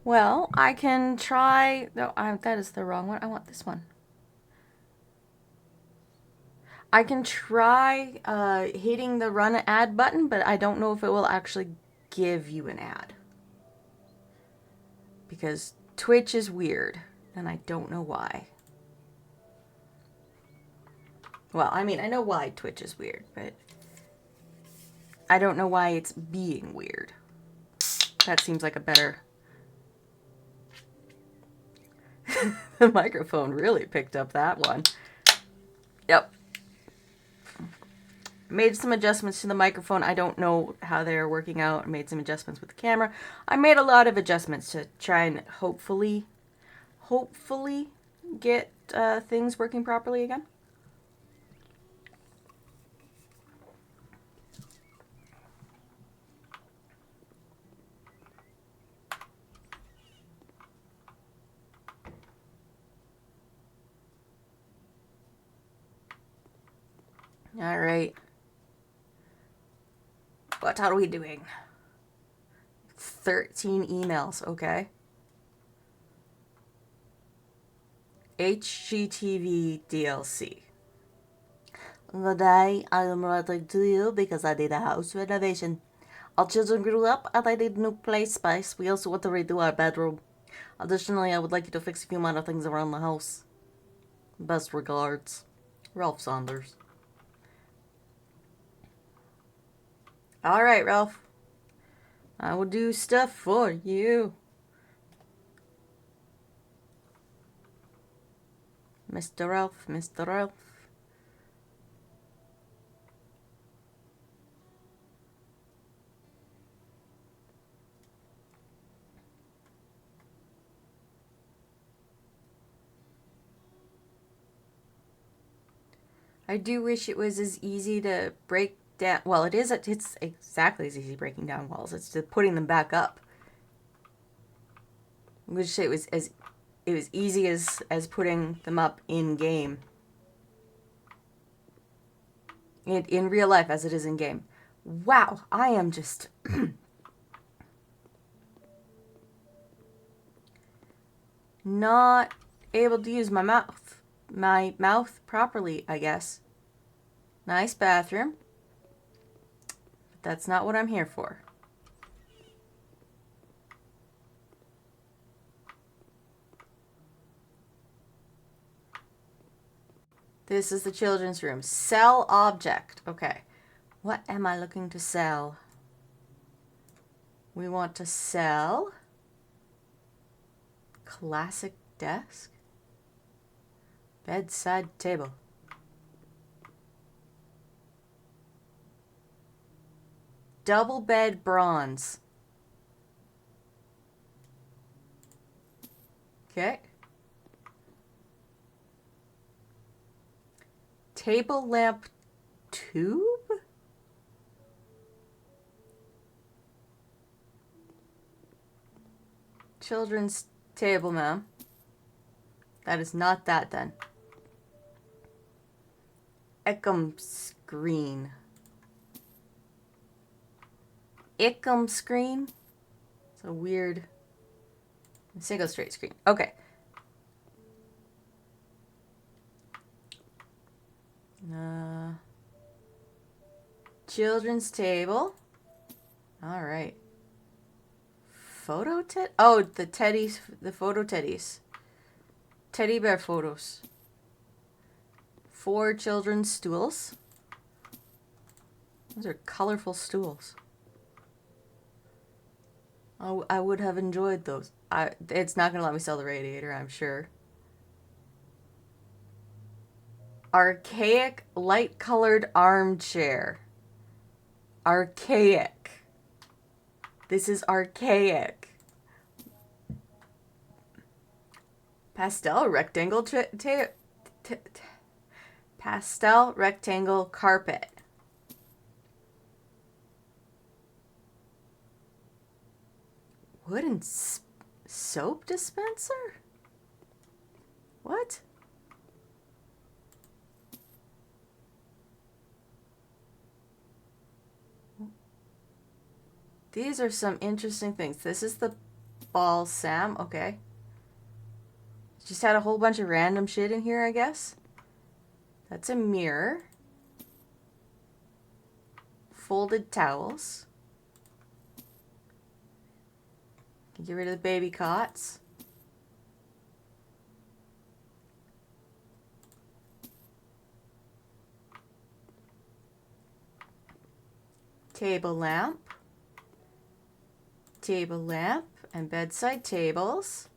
Well, I can try. No, that is the wrong one. I want this one. I can try hitting the run ad button, but I don't know if it will actually give you an ad. Because Twitch is weird, and I don't know why. Well, I mean, I know why Twitch is weird, but I don't know why it's being weird. That seems like a better... The microphone really picked up that one. Yep. Made some adjustments to the microphone. I don't know how they're working out. I made some adjustments with the camera. I made a lot of adjustments to try and hopefully get things working properly again. All right. What are we doing? 13 emails, okay. HGTV DLC. The day I am writing to you because I need a house renovation. Our children grew up and I need new play space. We also want to redo our bedroom. Additionally, I would like you to fix a few minor things around the house. Best regards, Ralph Saunders. Alright, Ralph. I will do stuff for you. Mr. Ralph, Mr. Ralph. I do wish it was as easy to break down. Well, it is. It's exactly as easy breaking down walls. It's just putting them back up. I wish it was easy as putting them up in game. In real life as it is in game. Wow, I am just not able to use my mouth properly, I guess. Nice bathroom. But that's not what I'm here for. This is the children's room. Sell object. Okay. What am I looking to sell? We want to sell classic desk. Bedside table. Double bed bronze. Okay. Table lamp tube? Children's table, ma'am. That is not that then. Ecom screen. Ecom screen? It's a weird single straight screen. Okay. Children's table. All right. Photo oh, the teddies, the photo teddies. Teddy bear photos. 4 children's stools. Those are colorful stools. Oh, I would have enjoyed those. It's not going to let me sell the radiator, I'm sure. Archaic light-colored armchair. Archaic. This is archaic. Pastel rectangle pastel rectangle carpet. Wooden soap dispenser? What? These are some interesting things. This is the Balsam, okay. Just had a whole bunch of random shit in here, I guess. That's a mirror. Folded towels. Get rid of the baby cots. Table lamp. Table lamp and bedside tables.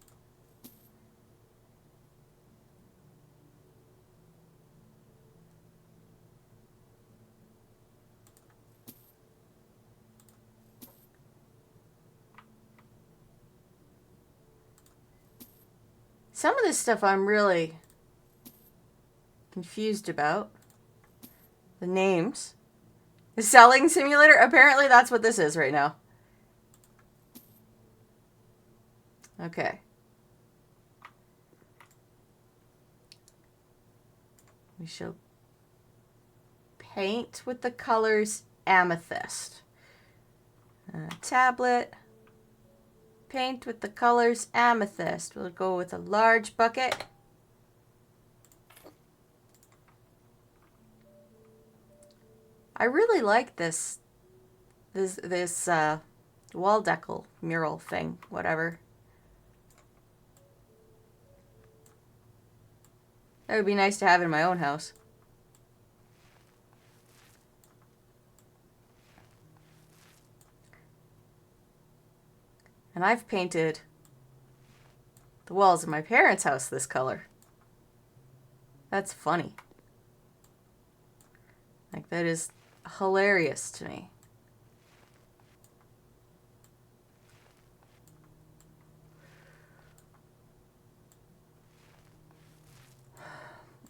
Some of this stuff I'm really confused about. The names. The selling simulator? Apparently that's what this is right now. Okay. We shall paint with the colors amethyst. Tablet. Paint with the colors amethyst. We'll go with a large bucket. I really like this wall decal mural thing, whatever. That would be nice to have in my own house. And I've painted the walls of my parents' house this color. That's funny. Like, that is hilarious to me.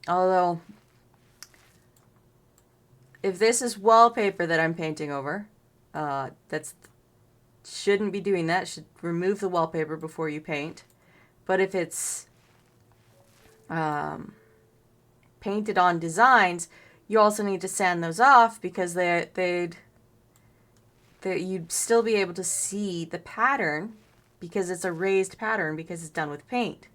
Although, if this is wallpaper that I'm painting over, that's shouldn't be doing that. Should remove the wallpaper before you paint. But if it's painted on designs, you also need to sand those off because you'd still be able to see the pattern because it's a raised pattern because it's done with paint.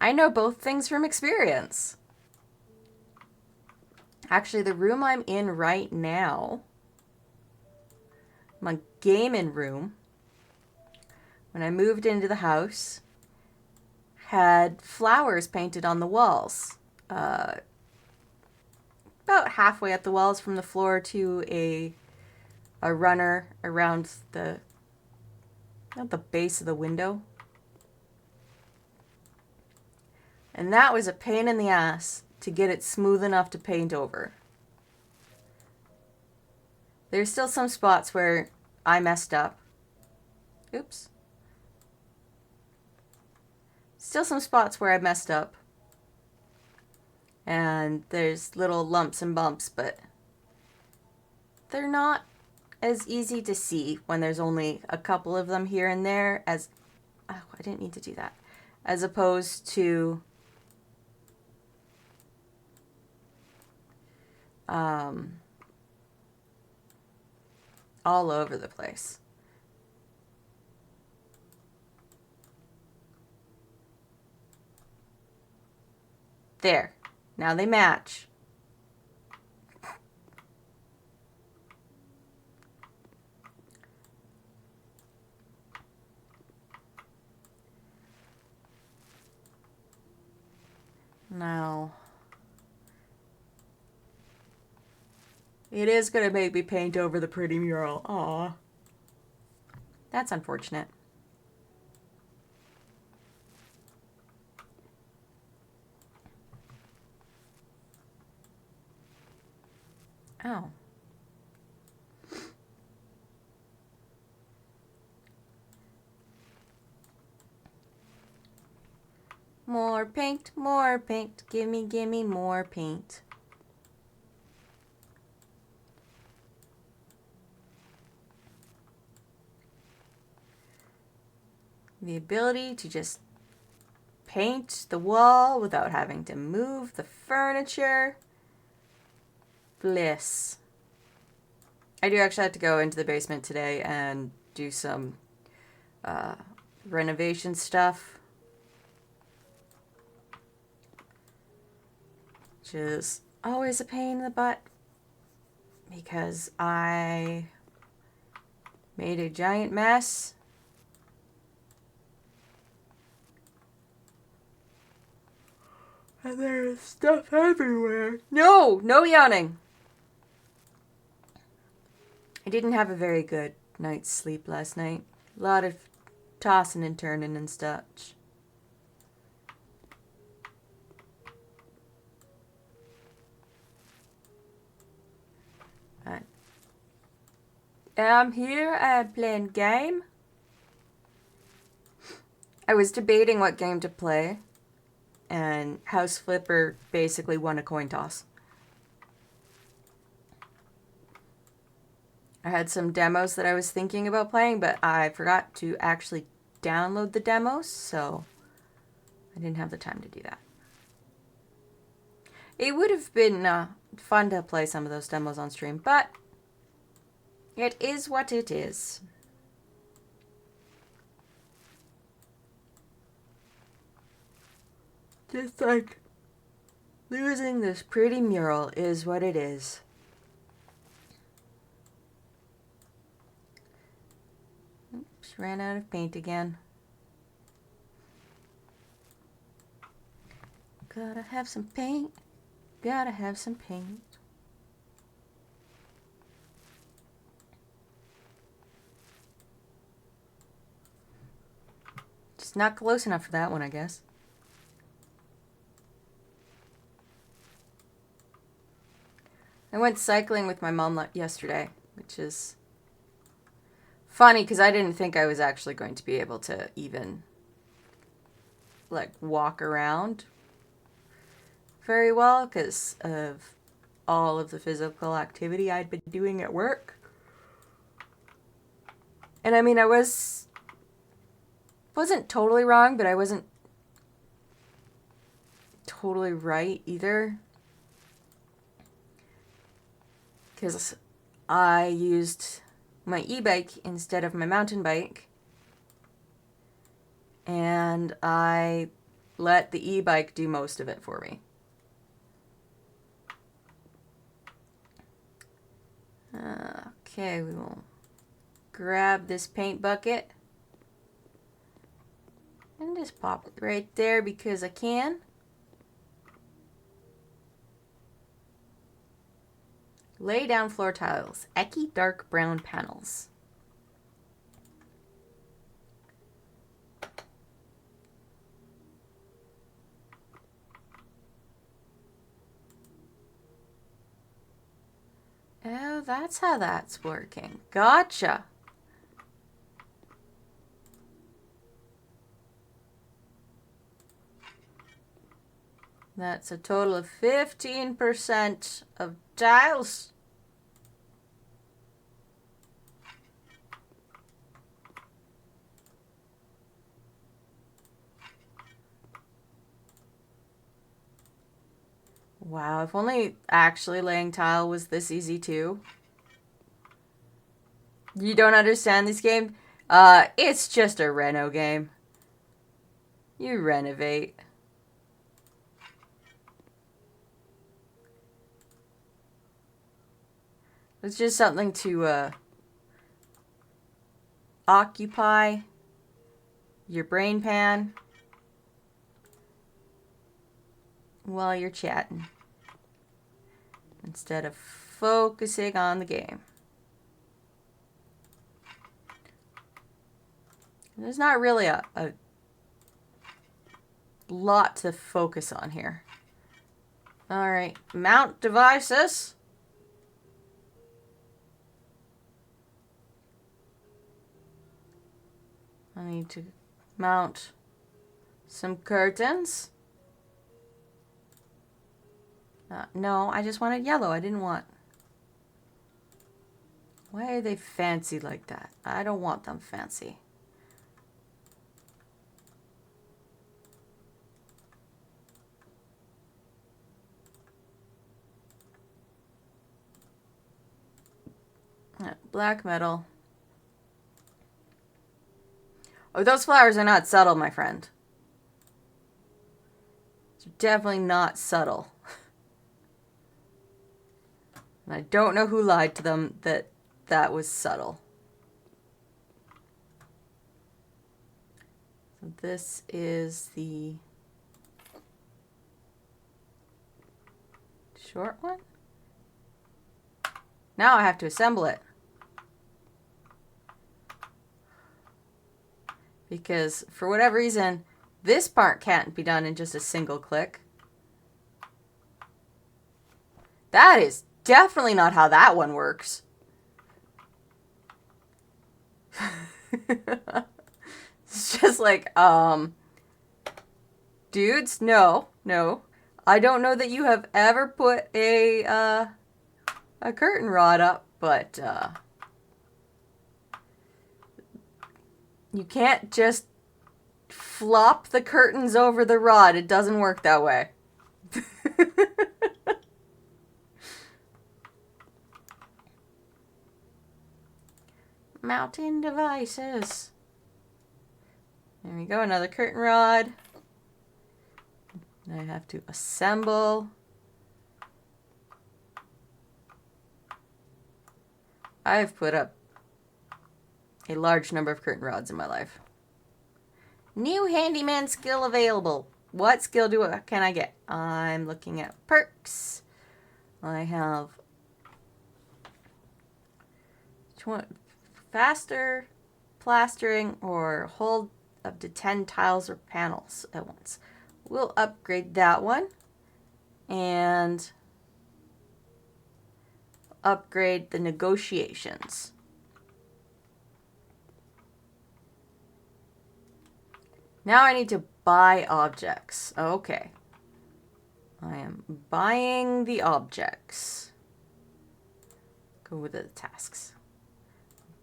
I know both things from experience. Actually, the room I'm in right now, my gaming room, when I moved into the house, had flowers painted on the walls. About halfway up the walls from the floor to a runner around the base of the window. And that was a pain in the ass to get it smooth enough to paint over. There's still some spots where I messed up. Oops. Still some spots where I messed up. And there's little lumps and bumps, but they're not as easy to see when there's only a couple of them here and there as... Oh, I didn't need to do that. As opposed to... all over the place. There. Now they match. Now, it is going to make me paint over the pretty mural. Aw. That's unfortunate. Oh. More paint, more paint. Gimme more paint. The ability to just paint the wall without having to move the furniture. Bliss. I do actually have to go into the basement today and do some renovation stuff. Which is always a pain in the butt. Because I made a giant mess. And there's stuff everywhere. No! No yawning! I didn't have a very good night's sleep last night. A lot of tossing and turning and such. I'm here, I'm playing game. I was debating what game to play, and House Flipper basically won a coin toss. I had some demos that I was thinking about playing, but I forgot to actually download the demos, so I didn't have the time to do that. It would have been fun to play some of those demos on stream, but it is what it is. Just like losing this pretty mural is what it is. Oops, ran out of paint again. Gotta have some paint. Gotta have some paint. Just not close enough for that one, I guess. I went cycling with my mom yesterday, which is funny because I didn't think I was actually going to be able to even like walk around very well because of all of the physical activity I'd been doing at work. And I mean, I wasn't totally wrong, but I wasn't totally right either. Because I used my e-bike instead of my mountain bike. And I let the e-bike do most of it for me. Okay, we will grab this paint bucket. And just pop it right there because I can. Lay down floor tiles. Ecky dark brown panels. Oh, that's how that's working. Gotcha. That's a total of 15% of tiles. Wow, if only actually laying tile was this easy too. You don't understand this game? It's just a reno game. You renovate. It's just something to occupy your brain pan while you're chatting instead of focusing on the game. There's not really a lot to focus on here. All right, mount devices. I need to mount some curtains. No, I just wanted yellow. I didn't want... Why are they fancy like that? I don't want them fancy. Black metal. Oh, those flowers are not subtle, my friend. They're definitely not subtle. And I don't know who lied to them that that was subtle. So this is the short one. Now I have to assemble it. Because for whatever reason, this part can't be done in just a single click. That is definitely not how that one works. It's just like, dudes, no. I don't know that you have ever put a curtain rod up, but, you can't just flop the curtains over the rod. It doesn't work that way. Mounting devices. There we go, another curtain rod. I have to assemble. I've put up a large number of curtain rods in my life. New handyman skill available. What skill can I get? I'm looking at perks. I have faster plastering or hold up to 10 tiles or panels at once. We'll upgrade that one and upgrade the negotiations. Now I need to buy objects. Okay. I am buying the objects. Go with the tasks.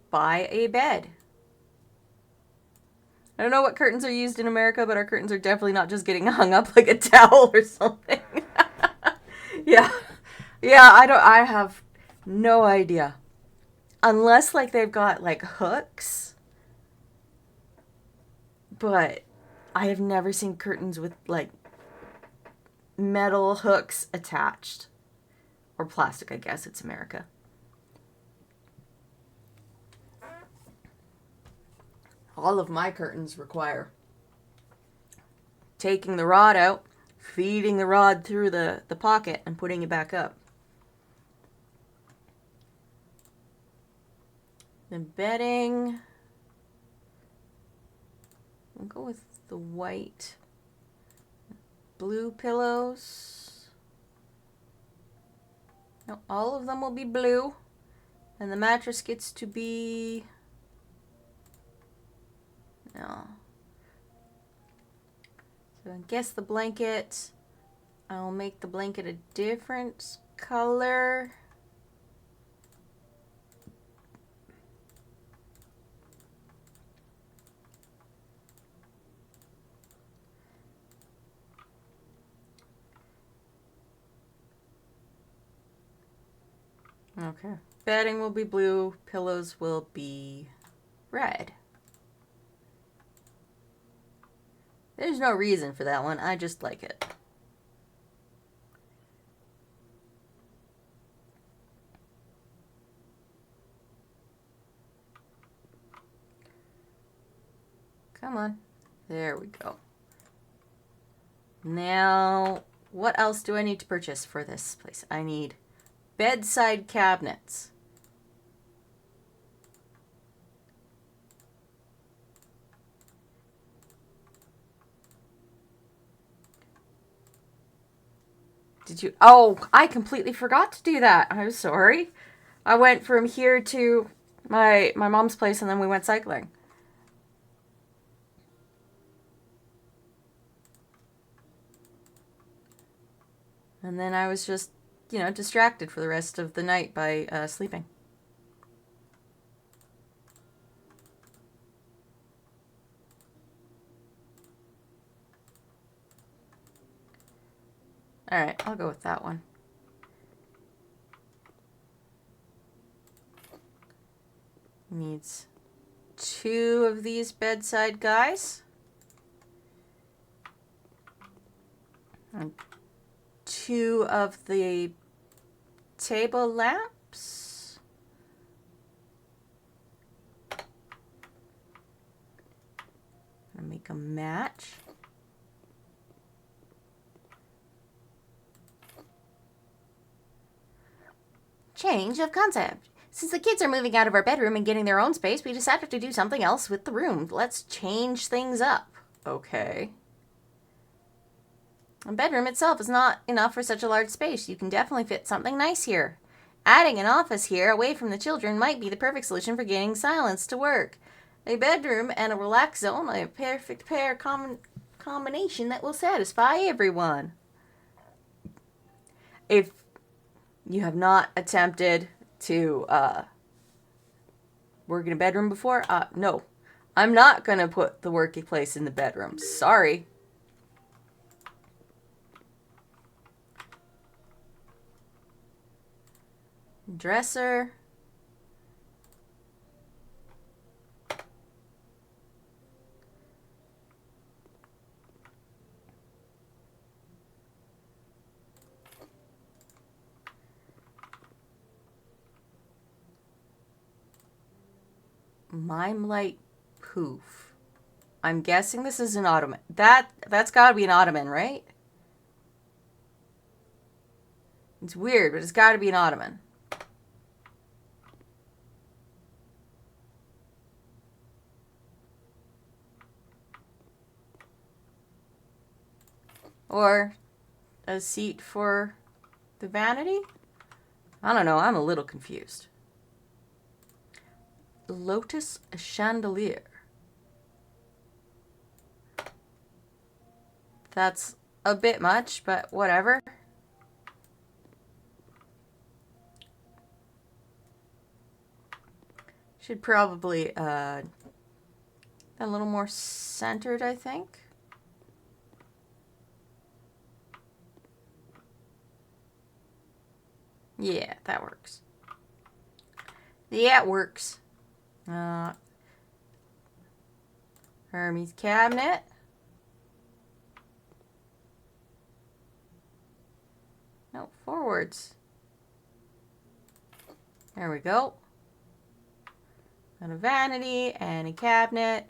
Buy a bed. I don't know what curtains are used in America, but our curtains are definitely not just getting hung up like a towel or something. Yeah. Yeah, I have no idea. Unless like they've got like hooks. But I have never seen curtains with like metal hooks attached. Or plastic, I guess. It's America. All of my curtains require taking the rod out, feeding the rod through the pocket, and putting it back up. The bedding. We'll go with the white. Blue pillows. No, all of them will be blue. And the mattress gets to be... No. So I guess the blanket, I'll make the blanket a different color. Okay. Bedding will be blue, pillows will be red. There's no reason for that one, I just like it. Come on. There we go. Now, what else do I need to purchase for this place? I need bedside cabinets. Did you? Oh, I completely forgot to do that. I'm sorry. I went from here to my mom's place and then we went cycling. And then I was just, distracted for the rest of the night by sleeping. Alright, I'll go with that one. Needs 2 of these bedside guys. And 2 of the table lamps. Gonna make a match. Change of concept. Since the kids are moving out of our bedroom and getting their own space, we decided to do something else with the room. Let's change things up. Okay. The bedroom itself is not enough for such a large space. You can definitely fit something nice here. Adding an office here, away from the children, might be the perfect solution for getting silence to work. A bedroom and a relax zone, a perfect combination that will satisfy everyone. If you have not attempted to work in a bedroom before, no. I'm not going to put the workplace in the bedroom. Sorry. Dresser. Mime light poof. I'm guessing this is an ottoman. That's got to be an ottoman, right? It's weird, but it's got to be an ottoman. Or a seat for the vanity? I don't know. I'm a little confused. Lotus chandelier. That's a bit much, but whatever. Should probably a little more centered, I think. Yeah, that works. Yeah, it works. Hermes cabinet. No, forwards. There we go. And a vanity and a cabinet.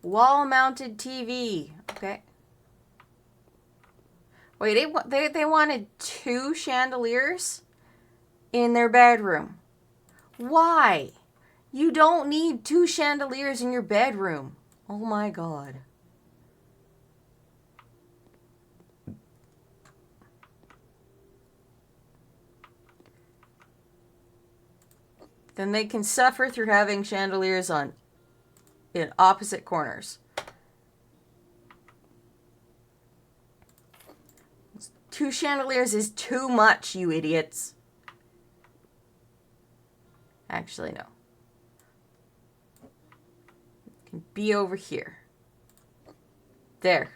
Wall-mounted TV. Okay. Wait, they wanted 2 chandeliers in their bedroom. Why? You don't need 2 chandeliers in your bedroom. Oh my God. Then they can suffer through having chandeliers in opposite corners. 2 chandeliers is too much, you idiots. Actually, no. It can be over here. There.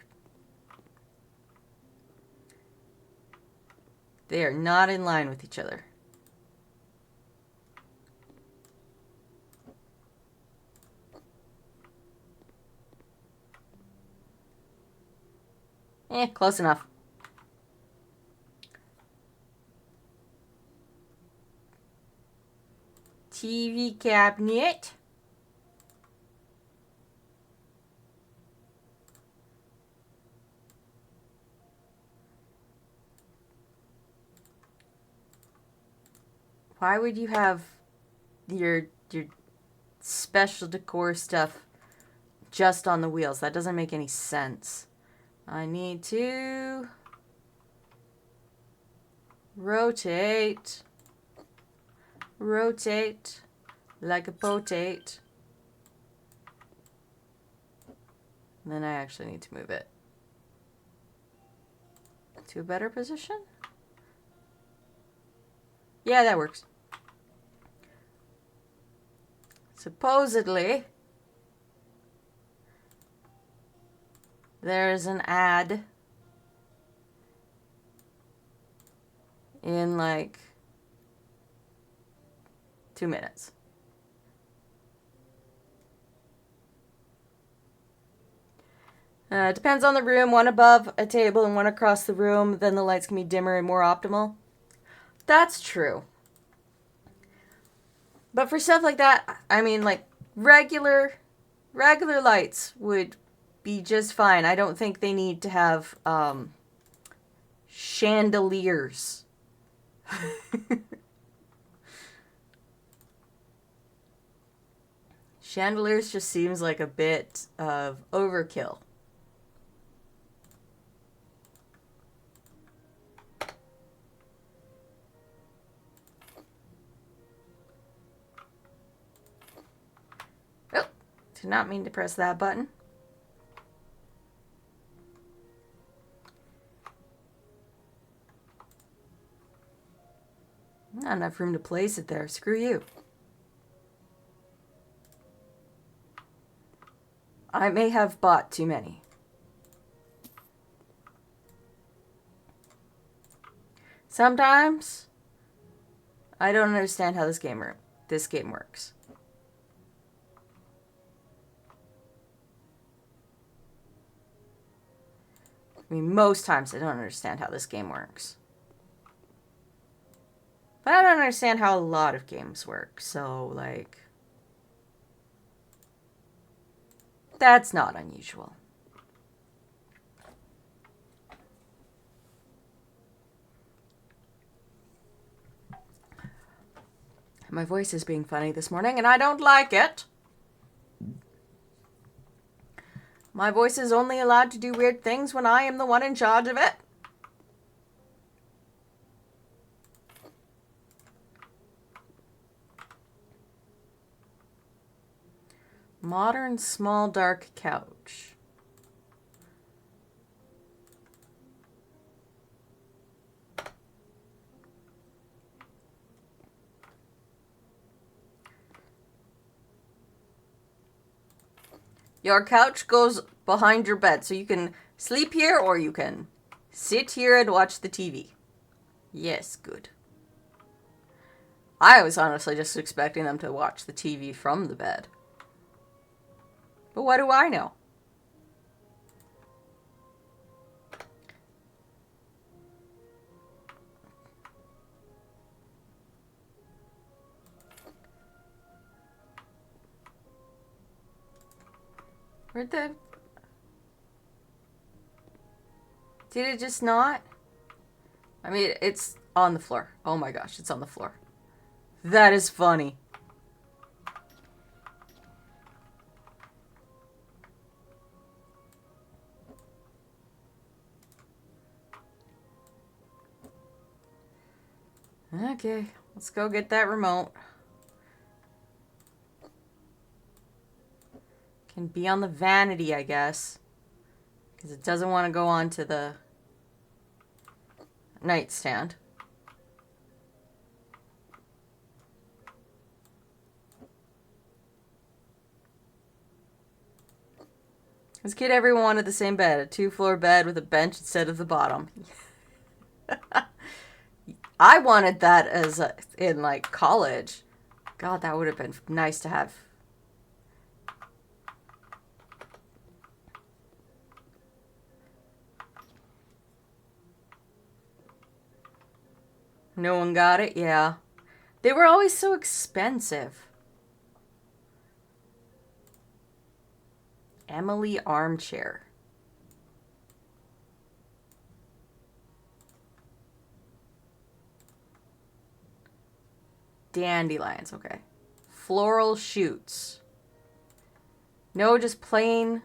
They are not in line with each other. Close enough. TV cabinet. Why would you have your special decor stuff just on the wheels? That doesn't make any sense. I need to rotate like a potato. And then I actually need to move it to a better position. Yeah, that works. Supposedly, there's an ad in like 2 minutes. Depends on the room. One above a table and one across the room. Then the lights can be dimmer and more optimal. That's true. But for stuff like that, I mean, like, regular lights would be just fine. I don't think they need to have chandeliers. Chandeliers just seems like a bit of overkill. Oh, did not mean to press that button. Not enough room to place it there. Screw you. I may have bought too many. Sometimes I don't understand how this game works. I mean, most times I don't understand how this game works. But I don't understand how a lot of games work, so, like, that's not unusual. My voice is being funny this morning, and I don't like it. My voice is only allowed to do weird things when I am the one in charge of it. Modern small dark couch. Your couch goes behind your bed, so you can sleep here or you can sit here and watch the TV. Yes, good. I was honestly just expecting them to watch the TV from the bed. But what do I know? Where'd the... Did it just not? I mean, it's on the floor. Oh my gosh, it's on the floor. That is funny. Okay, let's go get that remote. Can be on the vanity, I guess. Because it doesn't want to go onto the nightstand. This kid, everyone wanted the same bed. A 2-floor bed with a bench instead of the bottom. I wanted that as in, like, college. God, that would have been nice to have. No one got it? Yeah. They were always so expensive. Emily armchair. Dandelions, okay. Floral shoots. No, just plain.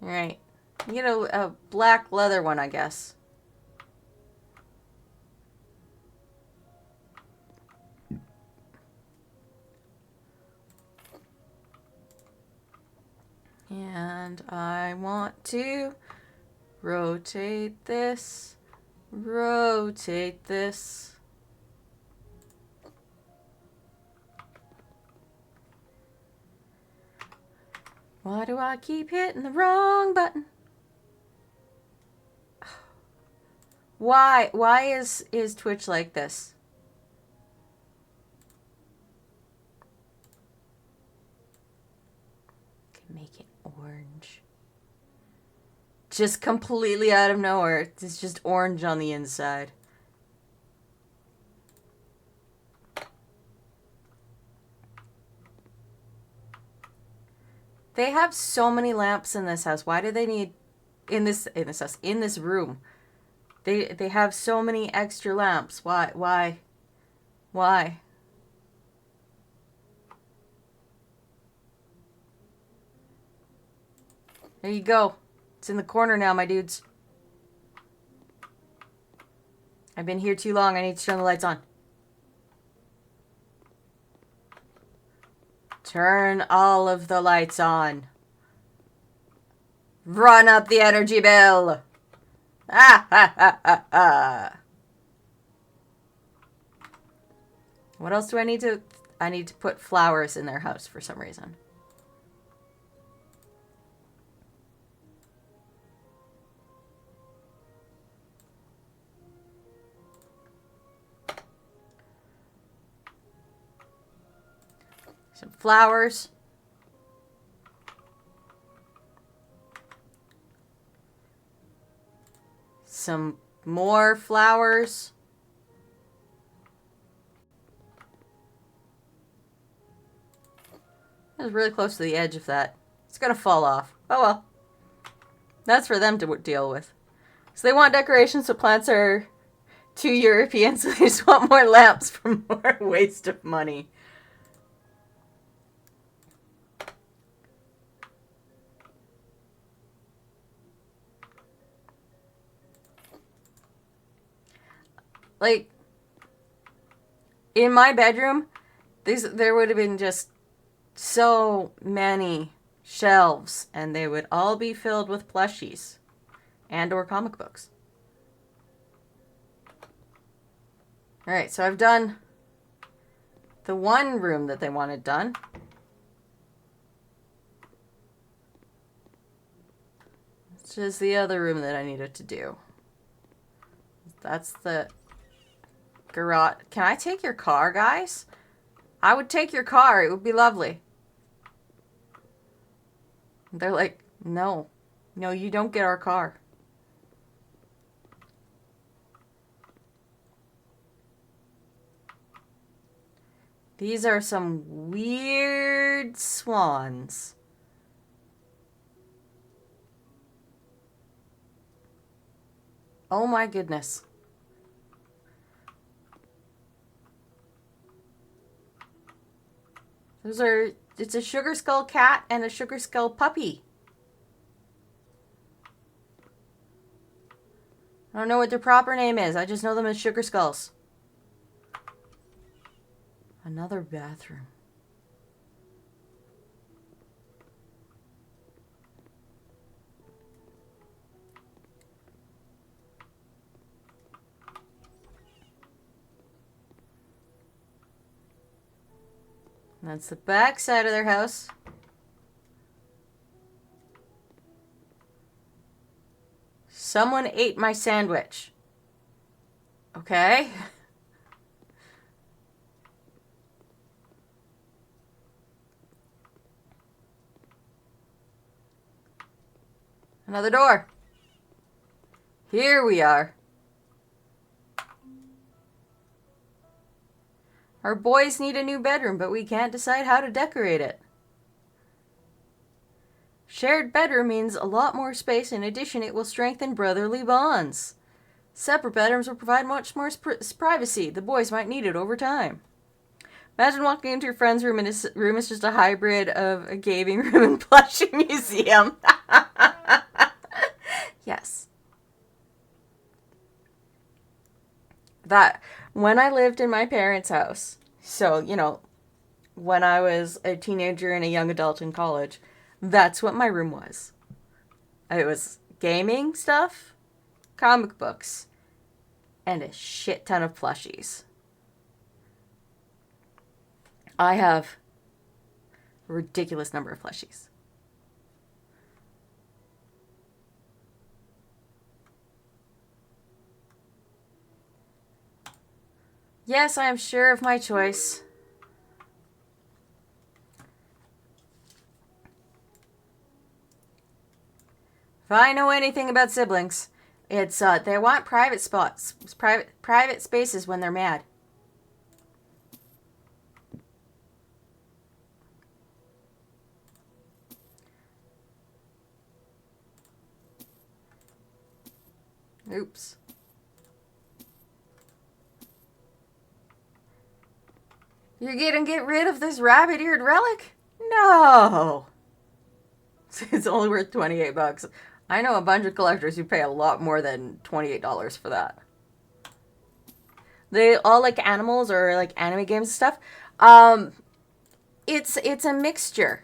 Alright. You get a black leather one, I guess. And I want to rotate this. Rotate this. Why do I keep hitting the wrong button? Why? Why is Twitch like this? Can make it orange. Just completely out of nowhere. It's just orange on the inside. They have so many lamps in this house. Why do they need in this house, in this room? They have so many extra lamps. Why? There you go. It's in the corner now, my dudes. I've been here too long. I need to turn the lights on. Turn all of the lights on. Run up the energy bill. Ah, ha, ha, ha, ha. What else do I need to... I need to put flowers in their house for some reason. Some flowers. Some more flowers. I was really close to the edge of that. It's gonna fall off. Oh well. That's for them to deal with. So they want decorations, so plants are too European, so they just want more lamps for more waste of money. Like, in my bedroom, there would have been just so many shelves, and they would all be filled with plushies and or comic books. Alright, so I've done the one room that they wanted done. This is the other room that I needed to do. That's the garage. Can I take your car, guys? I would take your car. It would be lovely. They're like, no. No, you don't get our car. These are some weird swans. Oh my goodness. It's a sugar skull cat and a sugar skull puppy. I don't know what their proper name is. I just know them as sugar skulls. Another bathroom. That's the back side of their house. Someone ate my sandwich. Okay. Another door. Here we are. Our boys need a new bedroom, but we can't decide how to decorate it. Shared bedroom means a lot more space. In addition, it will strengthen brotherly bonds. Separate bedrooms will provide much more privacy. The boys might need it over time. Imagine walking into your friend's room and his room is just a hybrid of a gaming room and plushie museum. Yes. That, when I lived in my parents' house, so, you know, when I was a teenager and a young adult in college, that's what my room was. It was gaming stuff, comic books, and a shit ton of plushies. I have a ridiculous number of plushies. Yes, I am sure of my choice. If I know anything about siblings, it's they want private spots, private spaces when they're mad. Oops. You're gonna get rid of this rabbit-eared relic? No. It's only worth 28 bucks. I know a bunch of collectors who pay a lot more than $28 for that. They all like animals or like anime games and stuff. It's a mixture.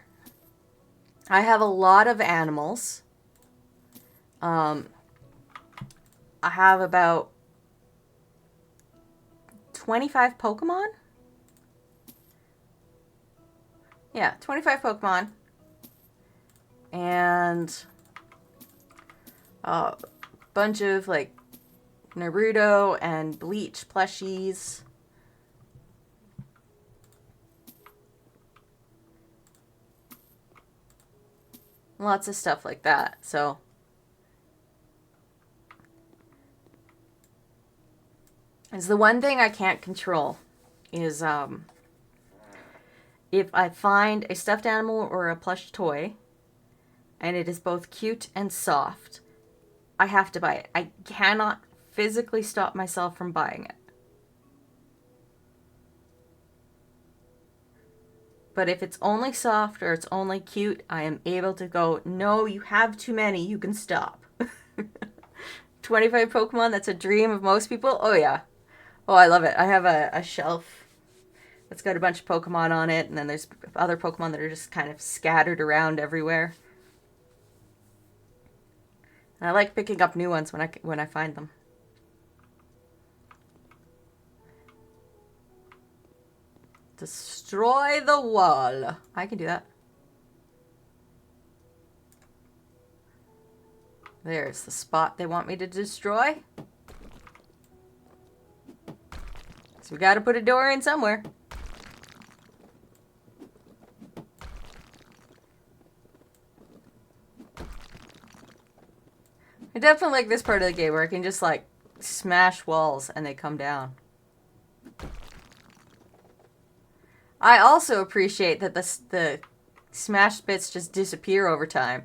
I have a lot of animals. I have about 25 Pokemon. Yeah, 25 Pokemon. And a bunch of like Naruto and Bleach plushies. Lots of stuff like that. So it's the one thing I can't control is if I find a stuffed animal or a plush toy and it is both cute and soft, I have to buy it. I cannot physically stop myself from buying it. But if it's only soft or it's only cute, I am able to go, no, you have too many, you can stop. 25 Pokemon, that's a dream of most people. Oh, yeah. Oh, I love it. I have a shelf that's got a bunch of Pokemon on it, and then there's other Pokemon that are just kind of scattered around everywhere. And I like picking up new ones when I find them. Destroy the wall. I can do that. There's the spot they want me to destroy. So we gotta put a door in somewhere. I definitely like this part of the game where I can just like smash walls and they come down. I also appreciate that the smashed bits just disappear over time.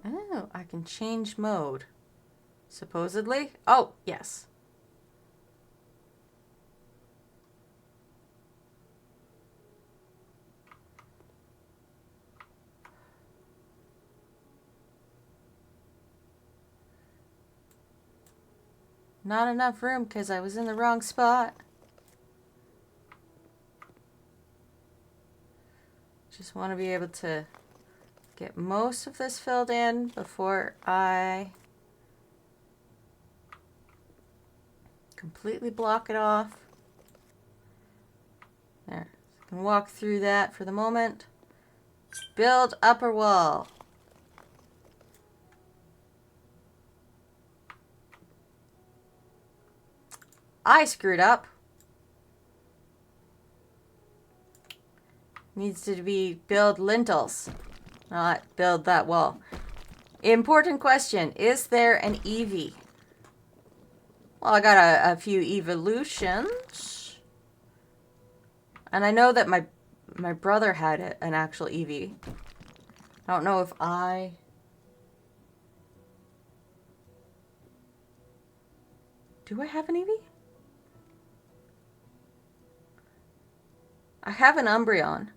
Oh, I can change mode. Supposedly? Oh, yes. Not enough room because I was in the wrong spot. Just want to be able to get most of this filled in before I completely block it off. There. So I can walk through that for the moment. Build upper wall. I screwed up. Needs to be build lintels, not build that wall. Important question. Is there an Eevee? Well, I got a few evolutions. And I know that my brother had an actual Eevee. I don't know if I... Do I have an Eevee? I have an Umbreon.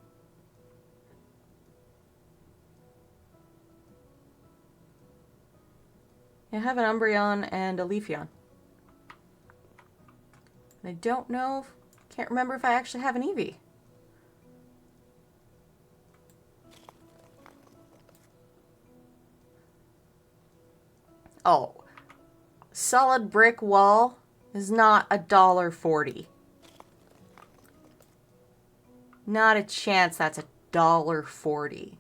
I have an Umbreon and a Leafeon. I don't know, can't remember if I actually have an Eevee. Oh, solid brick wall is not $1.40. Not a chance that's $1.40.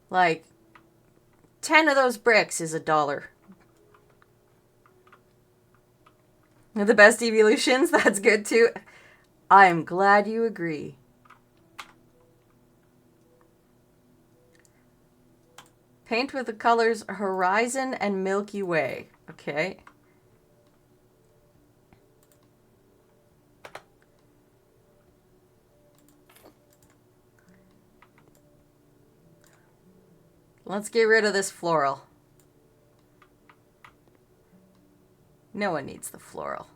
Like, 10 of those bricks is $1. The best evolutions, that's good too. I'm glad you agree. Paint with the colors Horizon and Milky Way. Okay. Let's get rid of this floral. No one needs the floral.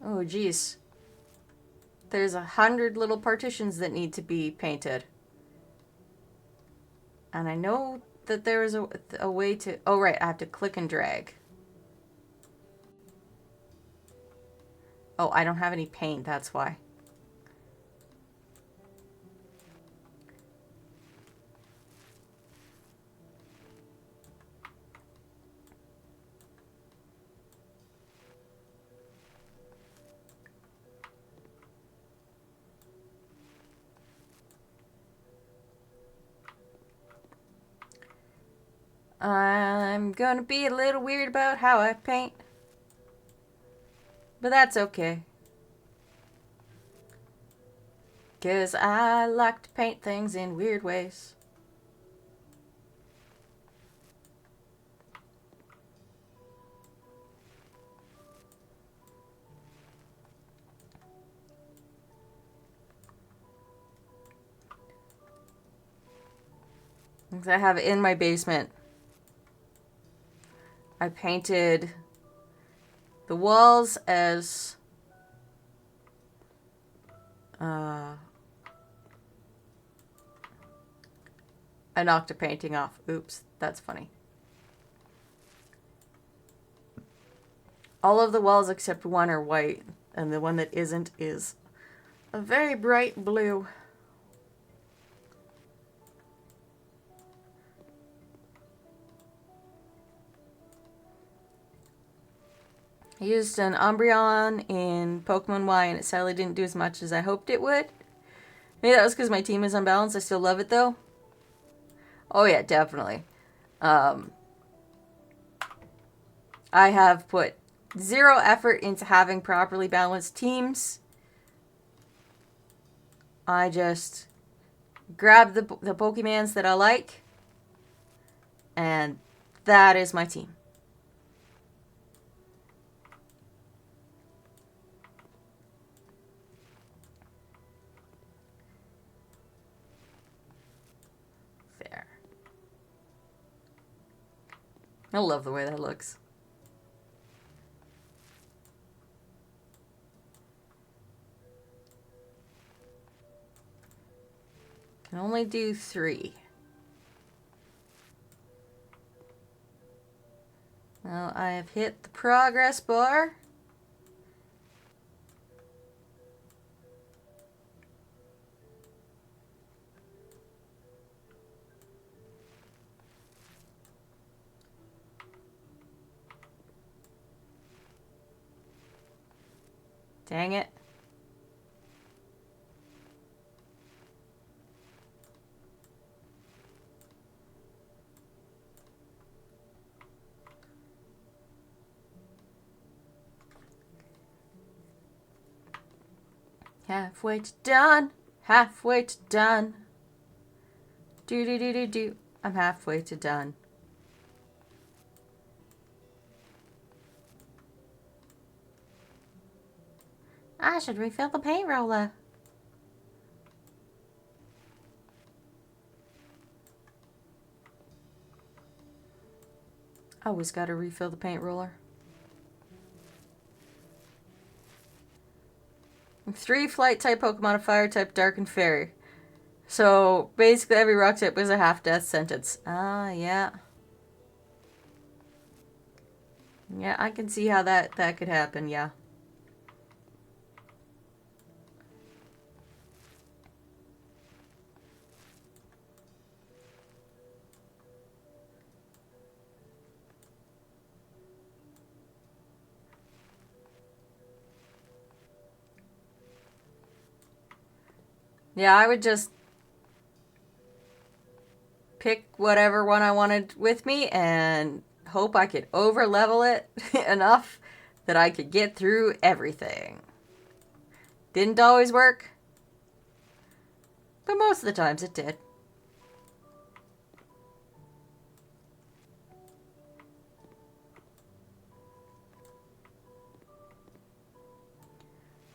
Oh, geez. There's 100 little partitions that need to be painted. And I know that there is a way to... Oh, right. I have to click and drag. Oh, I don't have any paint. That's why. I'm gonna be a little weird about how I paint. But that's okay. 'Cause I like to paint things in weird ways. Because I have it in my basement. I painted the walls as I knocked a painting off. Oops, that's funny. All of the walls except one are white, and the one that isn't is a very bright blue. I used an Umbreon in Pokemon Y, and it sadly didn't do as much as I hoped it would. Maybe that was because my team is unbalanced. I still love it, though. Oh, yeah, definitely. I have put 0 effort into having properly balanced teams. I just grab the Pokemons that I like, and that is my team. There. I love the way that looks. Can only do 3. Well, I have hit the progress bar. Dang it. Halfway to done. Halfway to done. Do do do do do. I'm halfway to done. I should refill the paint roller. Always gotta refill the paint roller. 3 flight type Pokemon, a fire type, dark, and fairy. So basically every rock type was a half-death sentence. Ah, yeah. Yeah, I can see how that could happen, yeah. Yeah, I would just pick whatever one I wanted with me and hope I could over level it enough that I could get through everything. Didn't always work, but most of the times it did.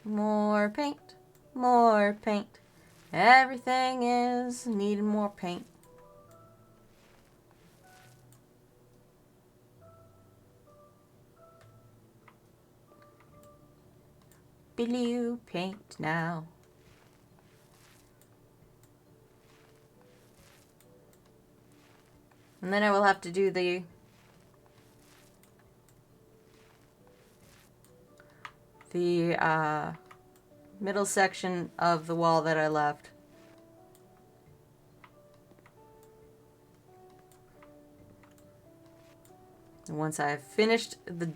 More paint, more paint. Everything is needing more paint. Blue paint now. And then I will have to do the middle section of the wall that I left. And once I have finished the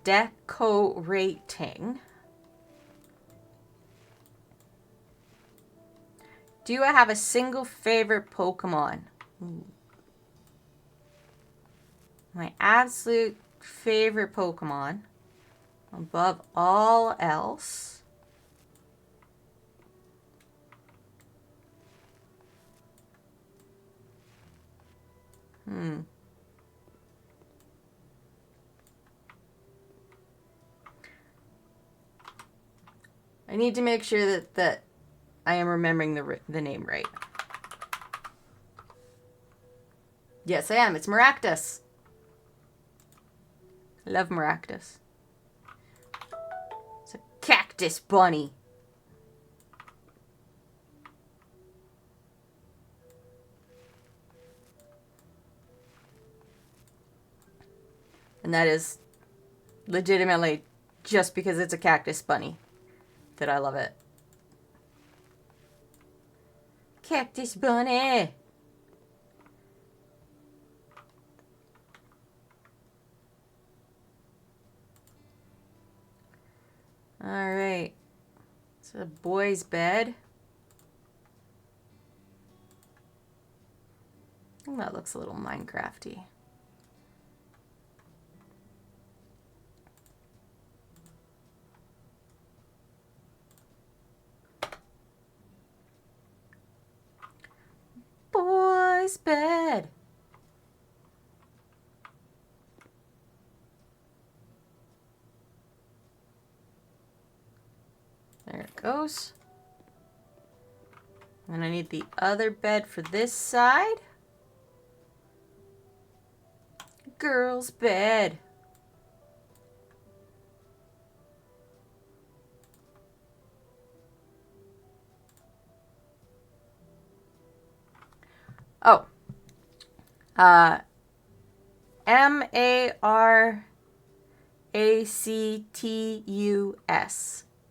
decorating, do I have a single favorite Pokemon? Ooh. My absolute favorite Pokemon above all else. I need to make sure that I am remembering the name right. Yes, I am. It's Maractus. I love Maractus. It's a cactus bunny. And that is legitimately just because it's a cactus bunny that I love it. Cactus bunny. All right. It's a boy's bed. Oh, that looks a little Minecrafty. Boy's bed. There it goes. And I need the other bed for this side. Girl's bed. Oh. Maractus.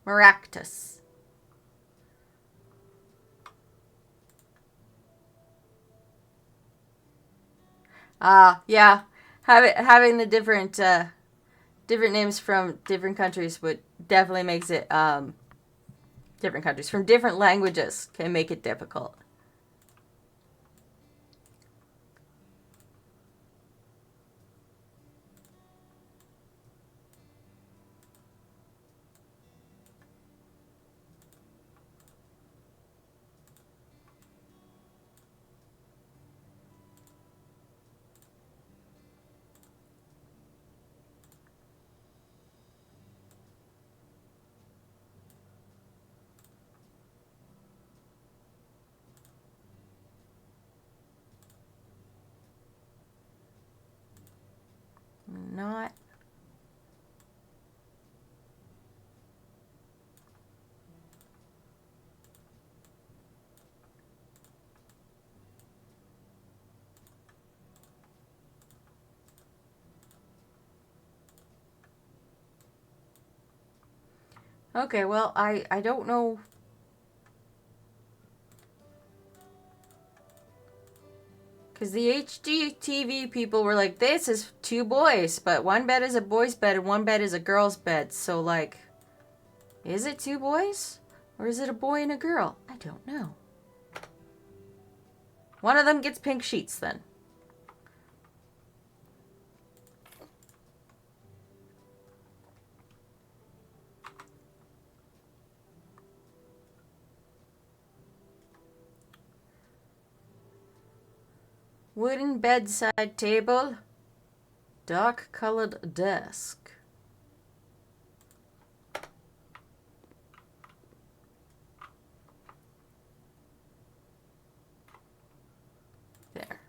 Maractus. Yeah. Having the different names from different countries would definitely makes it different countries from different languages can make it difficult. Not. Okay, well, I don't know. Because the HGTV people were like, this is 2 boys, but one bed is a boy's bed and one bed is a girl's bed. So, like, Is it two boys? Or is it a boy and a girl? I don't know. One of them gets pink sheets then. Wooden bedside table. Dark colored desk. There.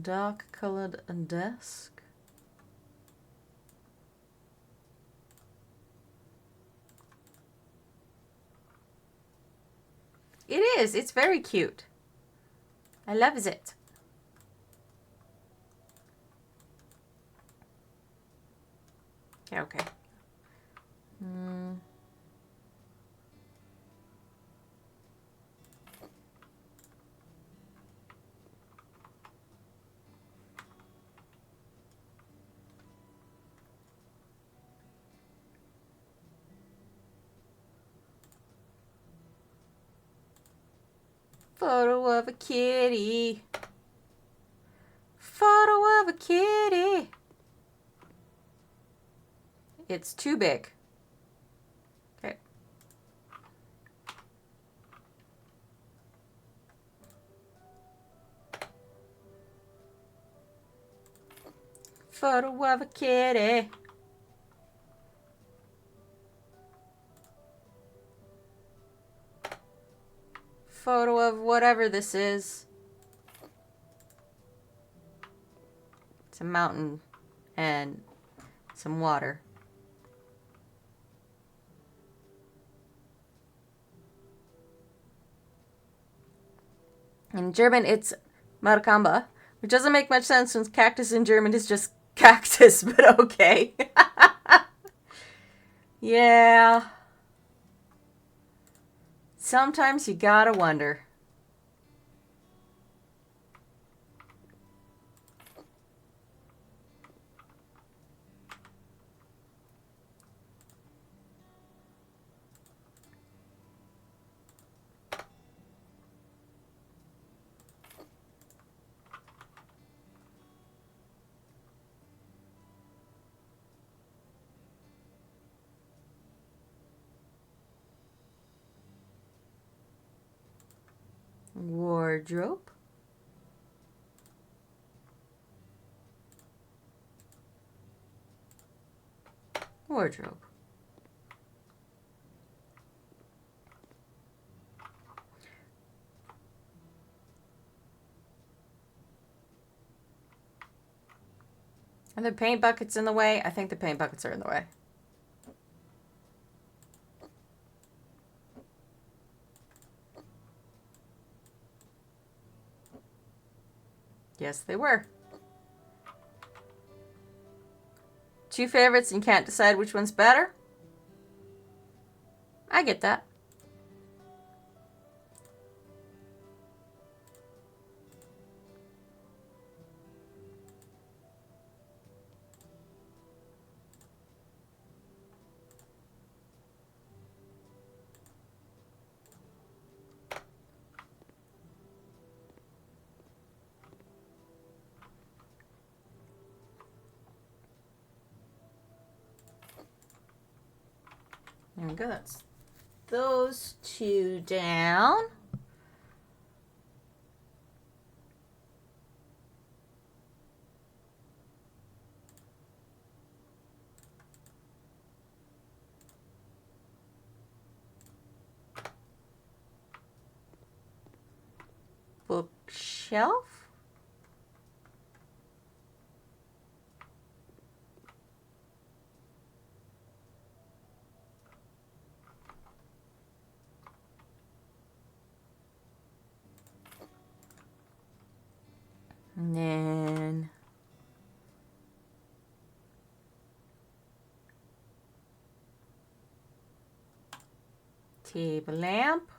Dark colored desk. It is. It's very cute. I loves it. Okay. Photo of a kitty. Photo of a kitty. It's too big. Okay. Photo of a kitty. Photo of whatever this is. It's a mountain and some water. In German, it's Markamba, which doesn't make much sense since cactus in German is just cactus, but okay. Yeah. Sometimes you gotta wonder. Wardrobe. Wardrobe. Are the paint buckets in the way? I think the paint buckets are in the way. Yes, they were. Two favorites and you can't decide which one's better? I get that. There we go. That's those two down. Bookshelf. And then table lamp.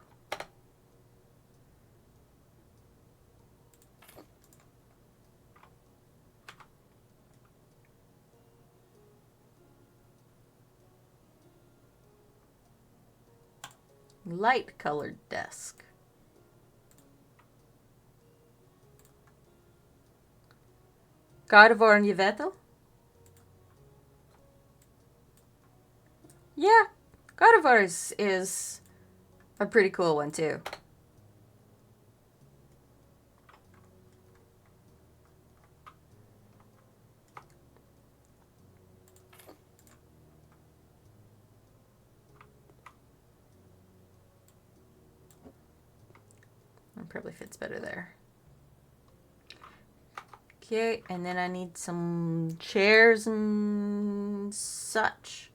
Light colored desk. Gardevoir and Yveto? Yeah, Gardevoir is a pretty cool one too. It probably fits better there. Okay, and then I need some chairs and such.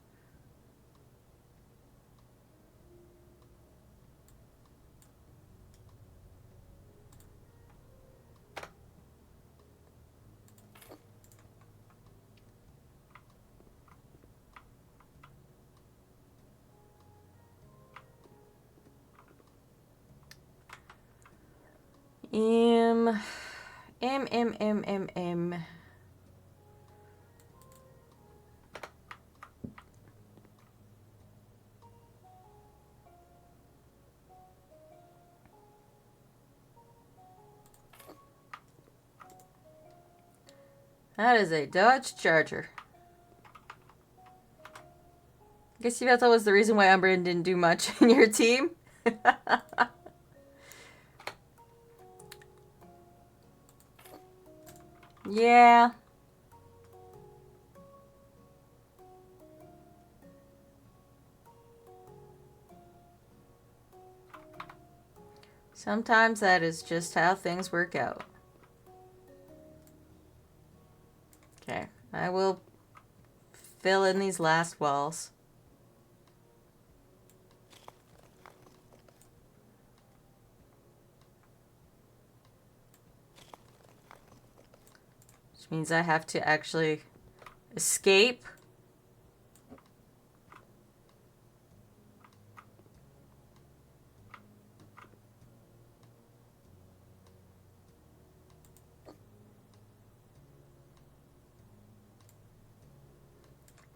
M. That is a Dodge Charger. I guess that was the reason why Umbreon didn't do much in your team. Yeah. Sometimes that is just how things work out. Okay, I will fill in these last walls. Which means I have to actually escape.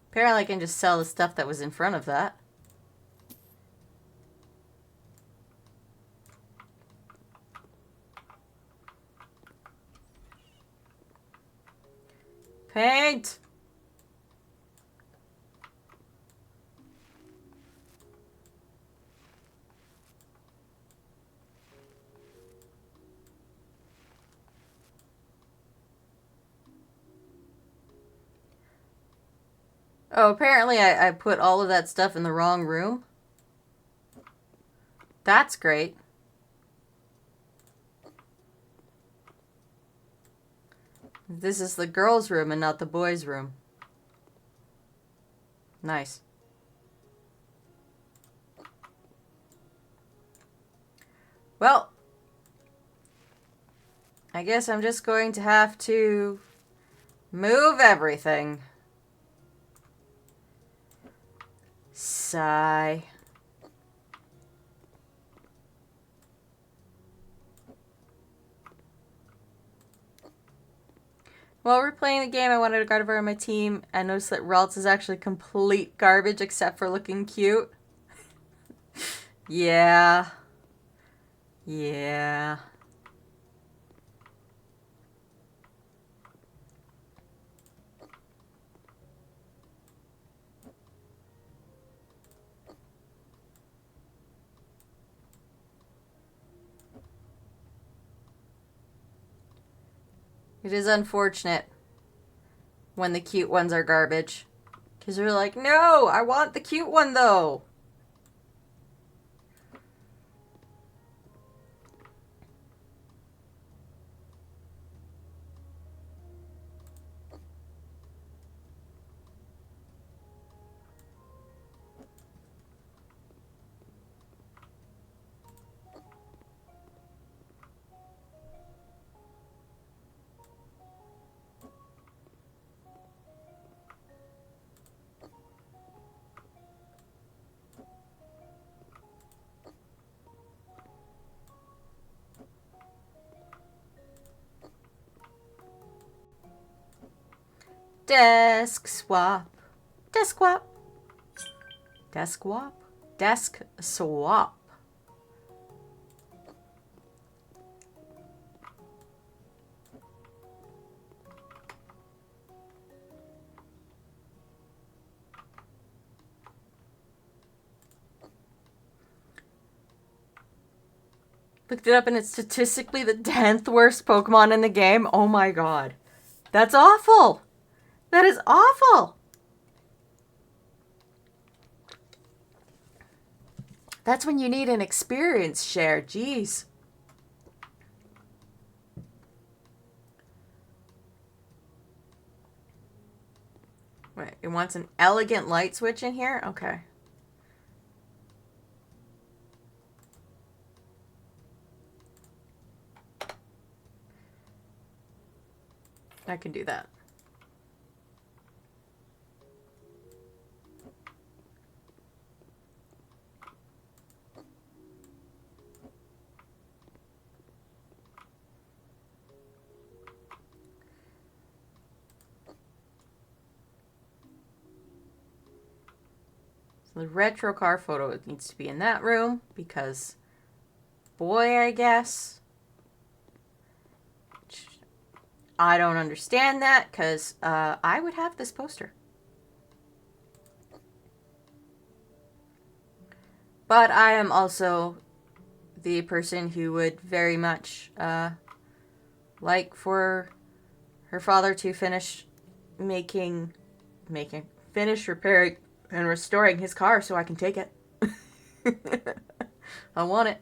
Apparently I can just sell the stuff that was in front of that. Paint! Oh, apparently I put all of that stuff in the wrong room. That's great. This is the girls' room and not the boys' room. Nice. Well, I guess I'm just going to have to move everything. Sigh. While we're playing the game, I wanted a Gardevoir on my team. I noticed that Ralts is actually complete garbage except for looking cute. Yeah. Yeah. It is unfortunate when the cute ones are garbage. Because they're like, no, I want the cute one though. Desk swap. Desk swap. Desk swap. Desk swap. Looked it up and it's statistically the 10th worst Pokemon in the game. Oh my god. That's awful. That is awful. That's when you need an experience share. Jeez. Wait, it wants an elegant light switch in here? Okay. I can do that. So the retro car photo needs to be in that room because, boy, I guess. I don't understand that because I would have this poster. But I am also the person who would very much like for her father to finish finish repairing and restoring his car so I can take it. I want it.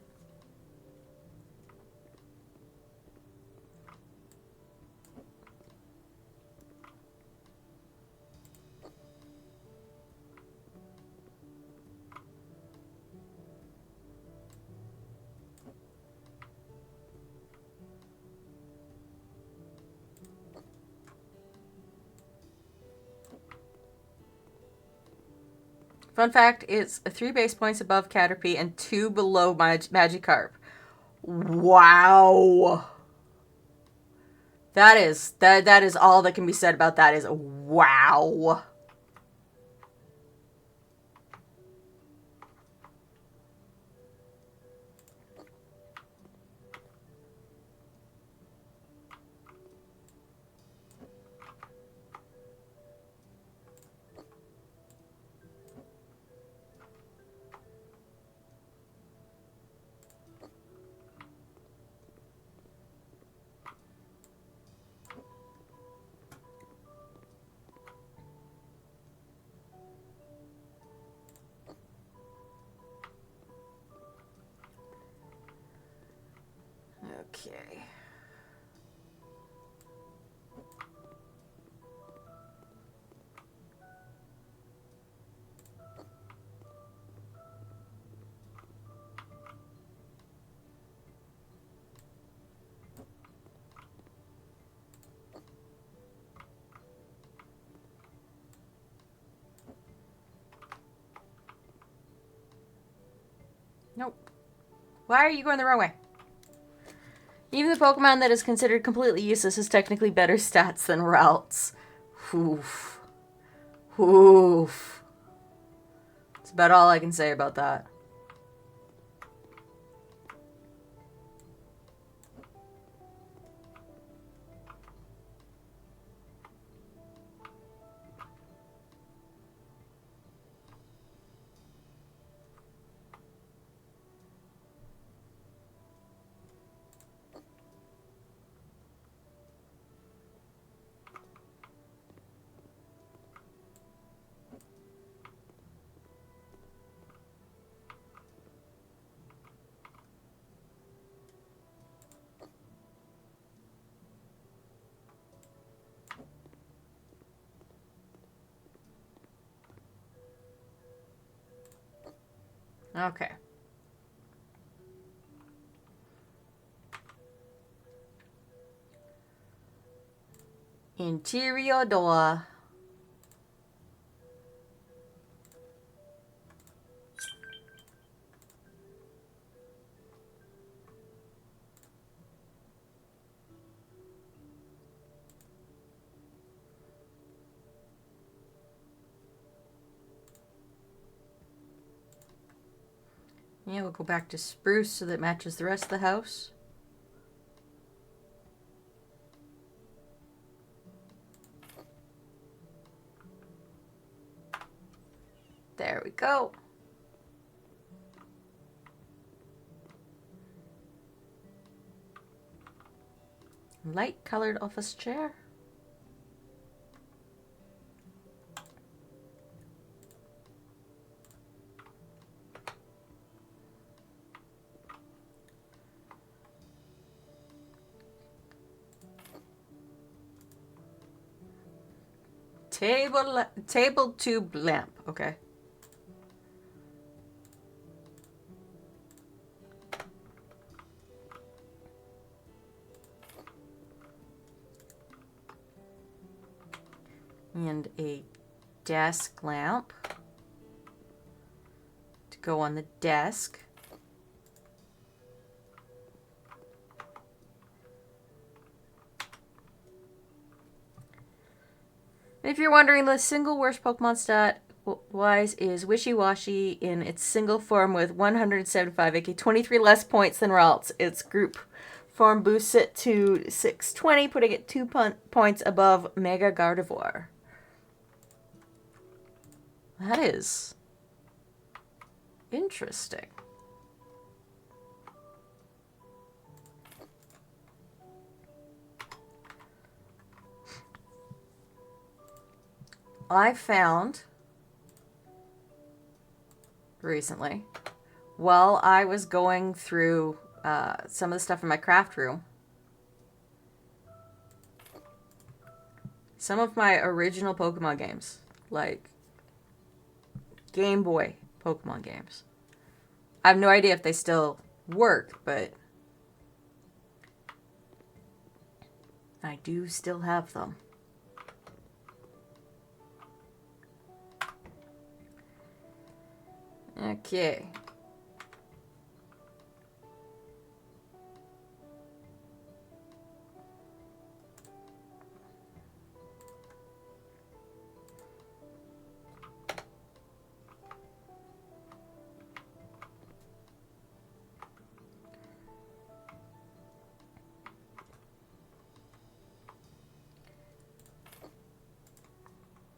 Fun fact, it's 3 base points above Caterpie and 2 below Magikarp. Wow. That is all that can be said about that is wow. Okay. Nope. Why are you going the wrong way? Even the Pokemon that is considered completely useless has technically better stats than Ralts. Oof. Oof. That's about all I can say about that. Okay. Interior door. Yeah, we'll go back to spruce so that matches the rest of the house. There we go. Light colored office chair. Table tube lamp. Okay. And a desk lamp to go on the desk. If you're wondering, the single worst Pokemon stat wise is Wishy-Washy in its single form with 175, aka 23 less points than Ralts. Its group form boosts it to 620, putting it 2 points above Mega Gardevoir. That is interesting. I found recently, while I was going through some of the stuff in my craft room, some of my original Pokemon games, like Game Boy Pokemon games. I have no idea if they still work, but I do still have them. Okay.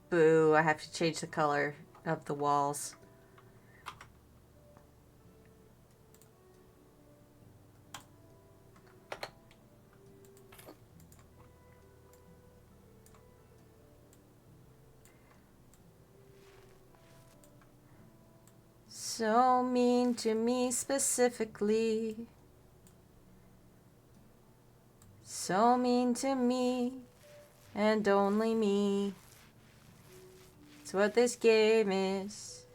Boo, I have to change the color of the walls. So mean to me specifically. So mean to me and only me. It's what this game is.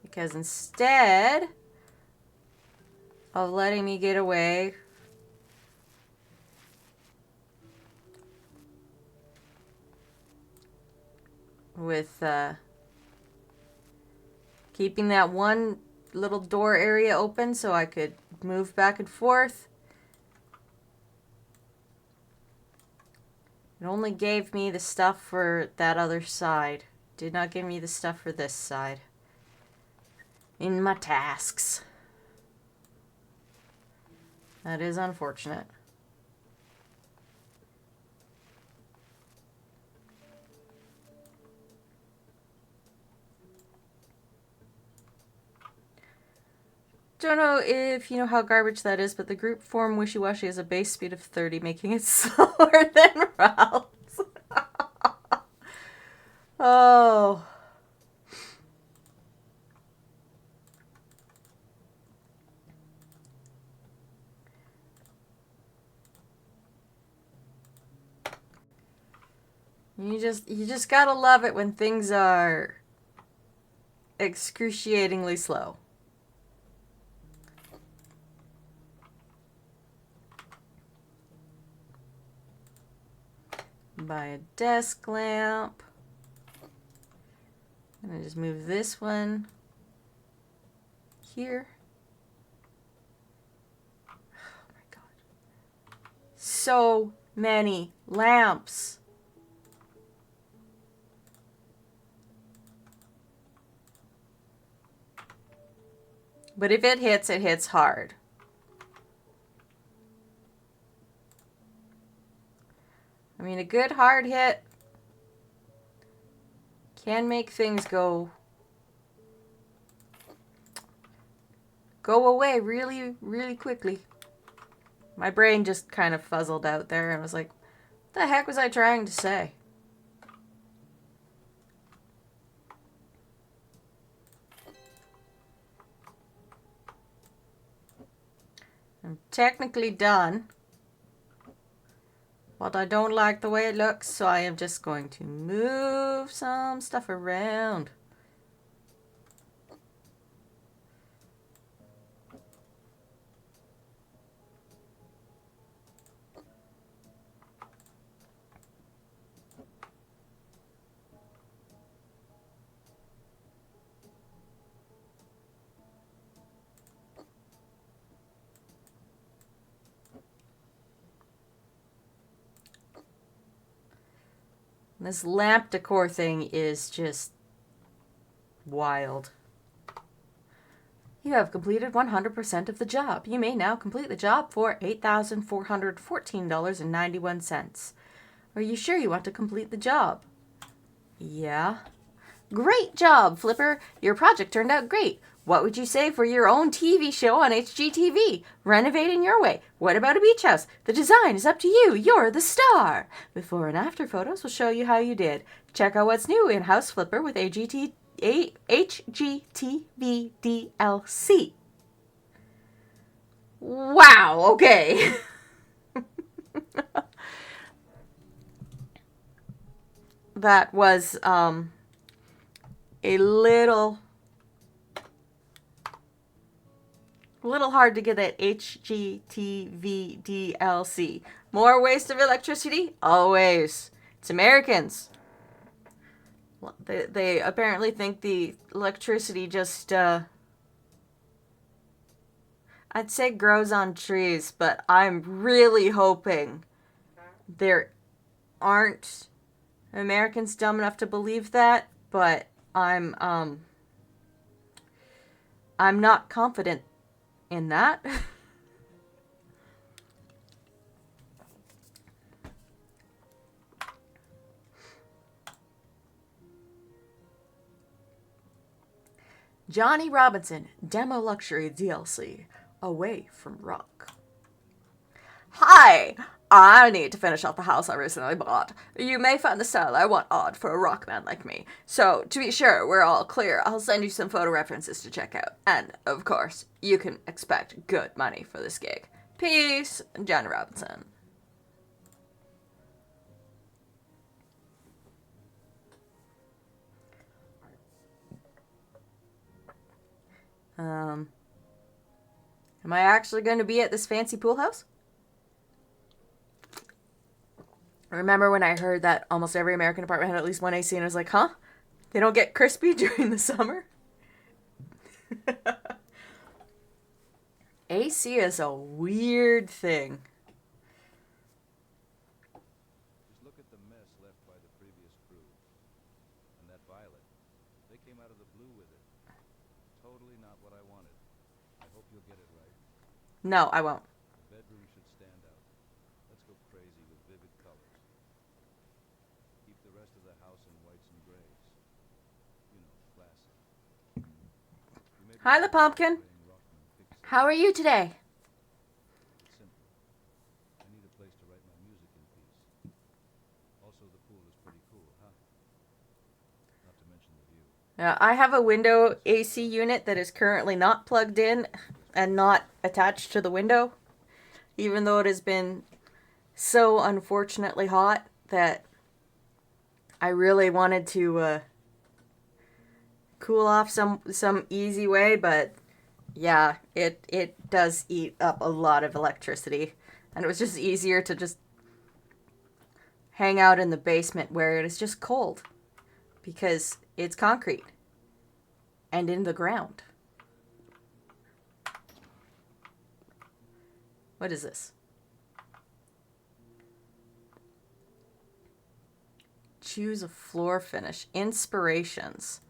Because instead of letting me get away with keeping that one little door area open so I could move back and forth, it only gave me the stuff for that other side. Did not give me the stuff for this side in my tasks. That is unfortunate. Don't know if you know how garbage that is, but the group form Wishy-Washy has a base speed of 30, making it slower than Ralph's. Oh. You just gotta love it when things are excruciatingly slow. Buy a desk lamp. I'm gonna just move this one here. Oh my god. So many lamps. But if it hits hard. I mean, a good hard hit can make things go go away really, really quickly. My brain just kind of fuzzled out there and was like, what the heck was I trying to say? I'm technically done, but I don't like the way it looks, so I am just going to move some stuff around. This lamp decor thing is just wild. You have completed 100% of the job. You may now complete the job for $8,414.91. Are you sure you want to complete the job? Yeah. Great job, Flipper. Your project turned out great. What would you say for your own TV show on HGTV? Renovating your way. What about a beach house? The design is up to you. You're the star. Before and after photos will show you how you did. Check out what's new in House Flipper with HGTV DLC. Wow, okay. That was a little hard to get that HGTV DLC. More waste of electricity? Always. It's Americans. They apparently think the electricity just, I'd say grows on trees, but I'm really hoping there aren't Americans dumb enough to believe that, but I'm not confident in that. Johnny Robinson, Demo Luxury DLC, Away from Rock. Hi! I need to finish off the house I recently bought. You may find the style I want odd for a rock man like me. So, to be sure we're all clear, I'll send you some photo references to check out. And, of course, you can expect good money for this gig. Peace, Johnny Robinson. Am I actually going to be at this fancy pool house? Remember when I heard that almost every American apartment had at least one AC and I was like, huh? They don't get crispy during the summer? AC is a weird thing. Just look at the mess left by the previous crew. And that violet. They came out of the blue with it. Totally not what I wanted. I hope you'll get it right. No, I won't. The bedroom should stand out. Let's go crazy with vivid colors. Keep the rest of the house in whites and grays. You know, classic. Hi, the pumpkin. How are you today? Simple. I need a place to write my music in peace. Also, the pool is pretty cool, huh? Not to mention the view. I have a window AC unit that is currently not plugged in and not attached to the window, even though it has been so unfortunately hot that I really wanted to cool off some easy way, but yeah, it does eat up a lot of electricity, and it was just easier to just hang out in the basement where it is just cold because it's concrete and in the ground. What is this? Choose a floor finish. Inspirations.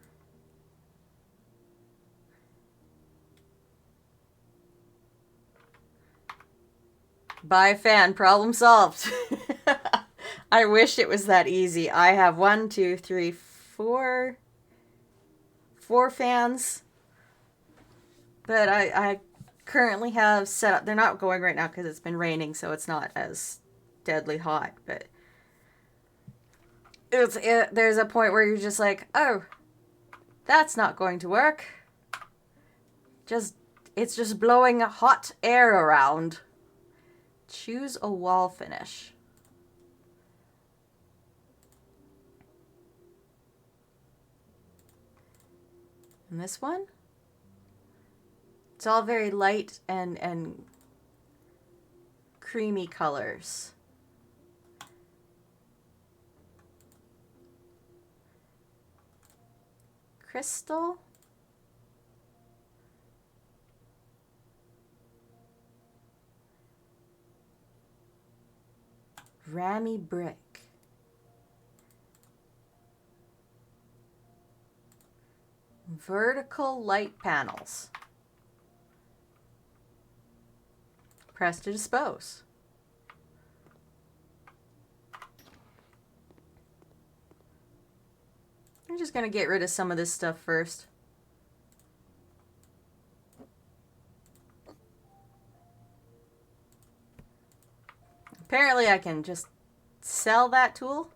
Buy a fan. Problem solved. I wish it was that easy. I have 1, 2, 3, 4 fans that I currently have set up, they're not going right now because it's been raining, so it's not as deadly hot, but there's a point where you're just like, oh, that's not going to work. It's just blowing hot air around. Choose a wall finish. And this one? It's all very light and creamy colors. Crystal? Rammy brick. Vertical light panels. Press to dispose. I'm just going to get rid of some of this stuff first. Apparently I can just sell that tool.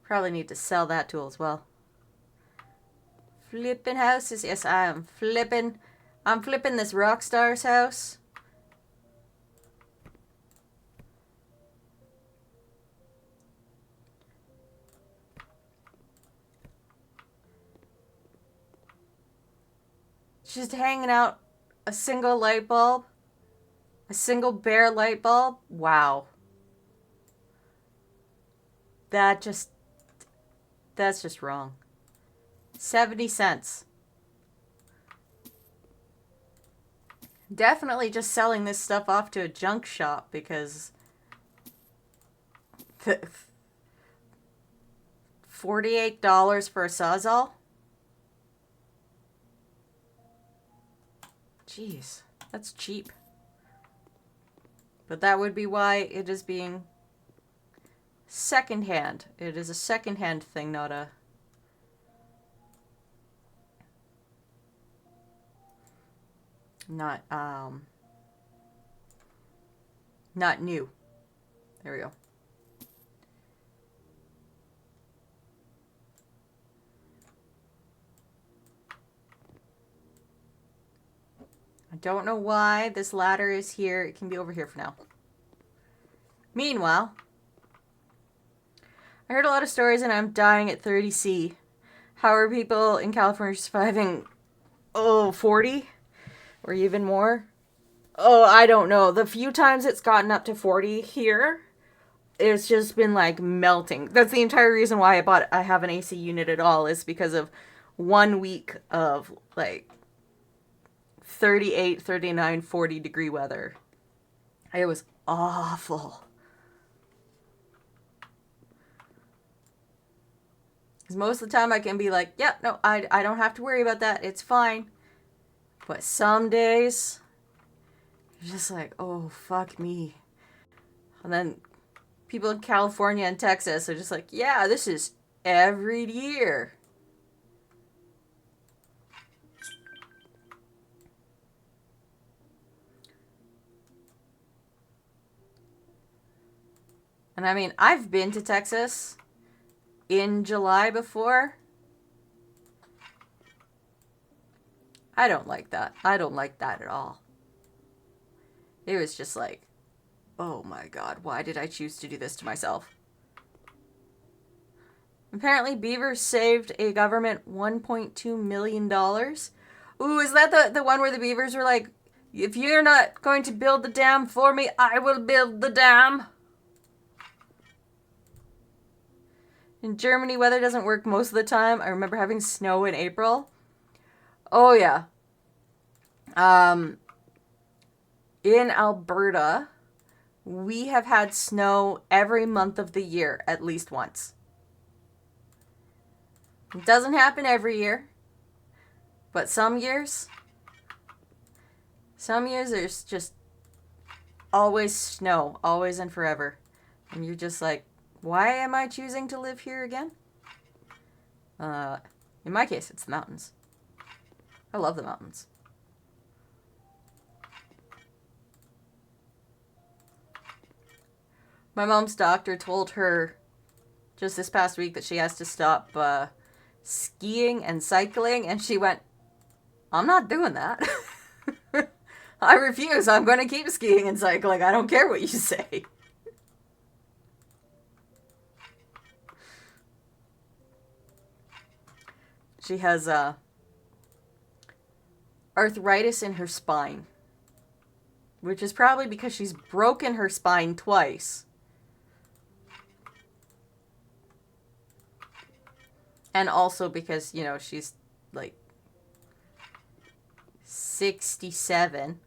Probably need to sell that tool as well. Flipping houses. Yes, I am flipping. I'm flipping this rock star's house. Just hanging out a single light bulb. A single bare light bulb. Wow. That's just wrong. 70 cents. Definitely just selling this stuff off to a junk shop because $48 for a Sawzall? Jeez, that's cheap. But that would be why it is being secondhand. It is a secondhand thing, not a... Not new. There we go. I don't know why this ladder is here. It can be over here for now. Meanwhile, I heard a lot of stories and I'm dying at 30C. How are people in California surviving, 40? Or even more? Oh, I don't know. The few times it's gotten up to 40 here, it's just been like melting. That's the entire reason why I have an AC unit at all, is because of 1 week of like 38, 39, 40 degree weather. It was awful. Because most of the time I can be like, yeah, no, I don't have to worry about that. It's fine. But some days, you're just like, oh, fuck me. And then people in California and Texas are just like, yeah, this is every year. And I mean, I've been to Texas in July before. I don't like that. I don't like that at all. It was just like, oh my god, why did I choose to do this to myself? Apparently, beavers saved a government $1.2 million. Ooh, is that the one where the beavers were like, if you're not going to build the dam for me, I will build the dam? In Germany, weather doesn't work most of the time. I remember having snow in April. Oh, yeah. In Alberta, we have had snow every month of the year, at least once. It doesn't happen every year, but some years there's just always snow, always and forever. And you're just like, why am I choosing to live here again? In my case, it's the mountains. I love the mountains. My mom's doctor told her just this past week that she has to stop skiing and cycling, and she went, I'm not doing that. I refuse. I'm going to keep skiing and cycling. I don't care what you say. She has arthritis in her spine, which is probably because she's broken her spine twice. And also because, you know, she's like 67.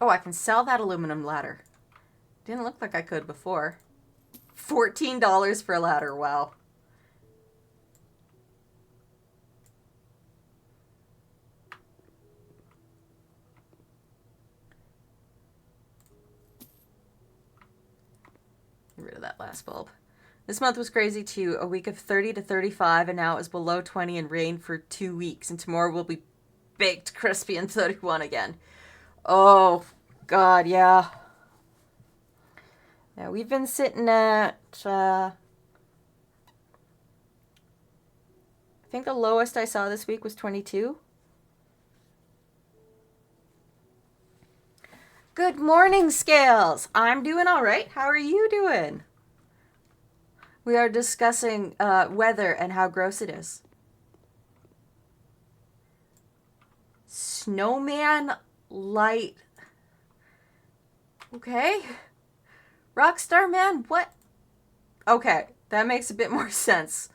Oh, I can sell that aluminum ladder. Didn't look like I could before. $14 for a ladder, wow. Get rid of that last bulb. This month was crazy too. A week of 30 to 35, and now it was below 20 and rain for 2 weeks. And tomorrow will be baked, crispy, and 31 again. Oh, God, yeah. Now we've been sitting at, I think the lowest I saw this week was 22. Good morning, Scales. I'm doing all right. How are you doing? We are discussing weather and how gross it is. Snowman light. Okay. Rockstar Man, what? Okay, that makes a bit more sense.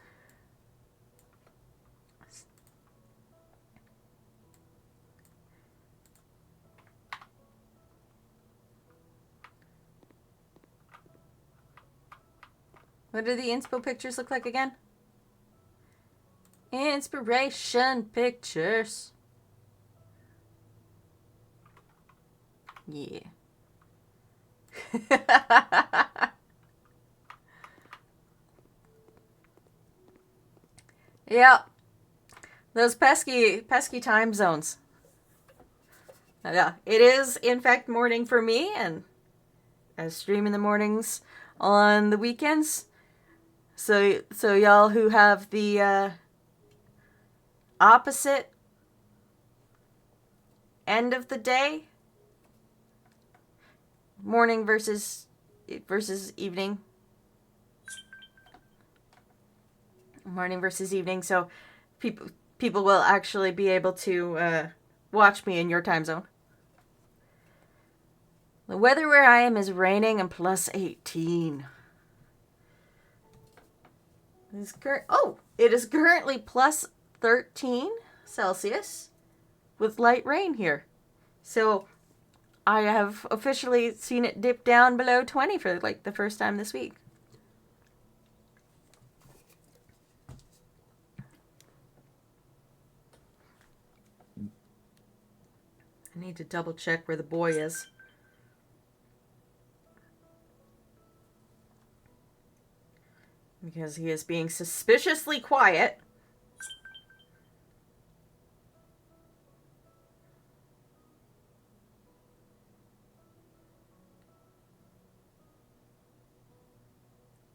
What do the inspo pictures look like again? Inspiration pictures. Yeah. Yeah. Those pesky time zones. Yeah. It is, in fact, morning for me, and I stream in the mornings on the weekends. So y'all who have the opposite end of the day, morning versus evening. Morning versus evening. So people will actually be able to watch me in your time zone. The weather where I am is raining and plus 18. It is currently plus 13 Celsius with light rain here. So I have officially seen it dip down below 20 for like the first time this week. I need to double check where the boy is. Because he is being suspiciously quiet.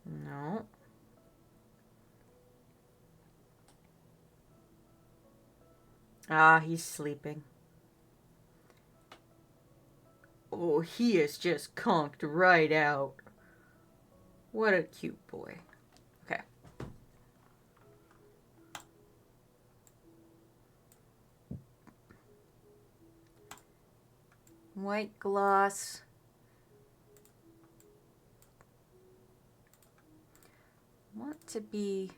No. Ah, he's sleeping. Oh, he is just conked right out. What a cute boy. Okay. White gloss. Want to be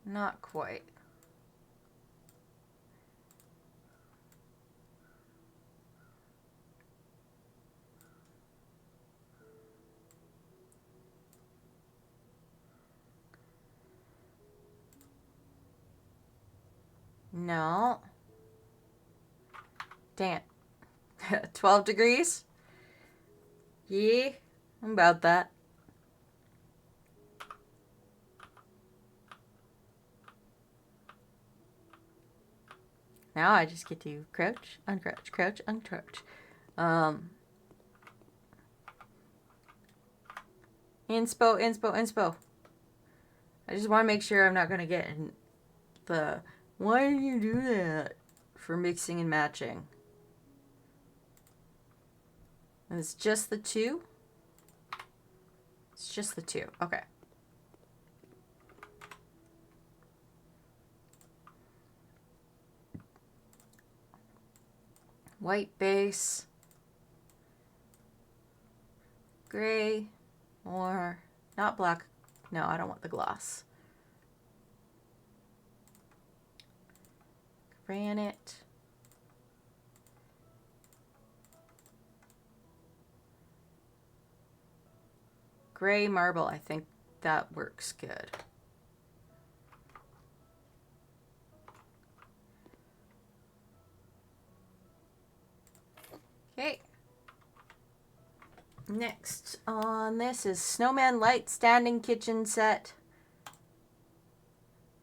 not quite. No. Dang it. 12 degrees? Yeah, I'm about that. Now I just get to crouch, uncrouch, crouch, uncrouch. Inspo. I just want to make sure I'm not going to get in the, why do you do that? For mixing and matching. And it's just the two? It's just the two. Okay. White base. Gray. Or not black. No, I don't want the gloss. Granite. Gray marble. I think that works good. Okay. Next on this is Snowman Light Standing Kitchen Set.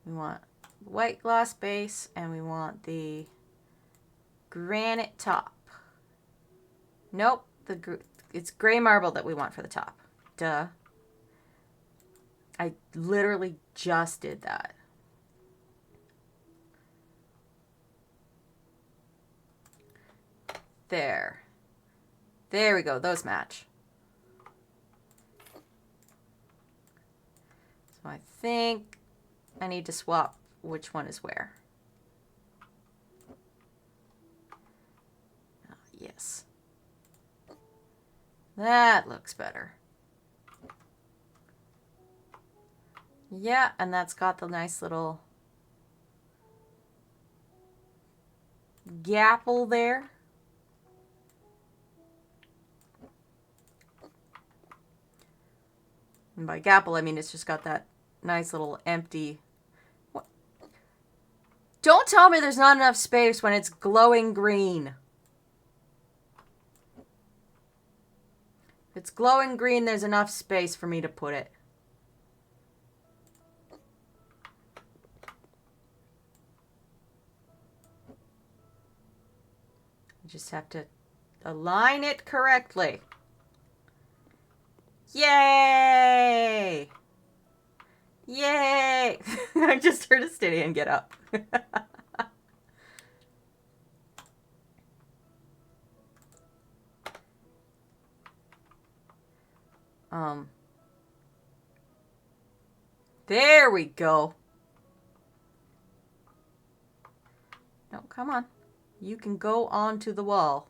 We want white gloss base and we want the granite top. Nope, it's gray marble that we want for the top. Duh. I literally just did that. There. There we go. Those match. So I think I need to swap which one is where. Yes. That looks better. Yeah, and that's got the nice little gapple there. And by gapple, I mean it's just got that nice little empty... What? Don't tell me there's not enough space when it's glowing green. If it's glowing green, there's enough space for me to put it. I just have to align it correctly. Yay! Yay! I just heard a steady and get up. There we go. No, come on. You can go onto the wall.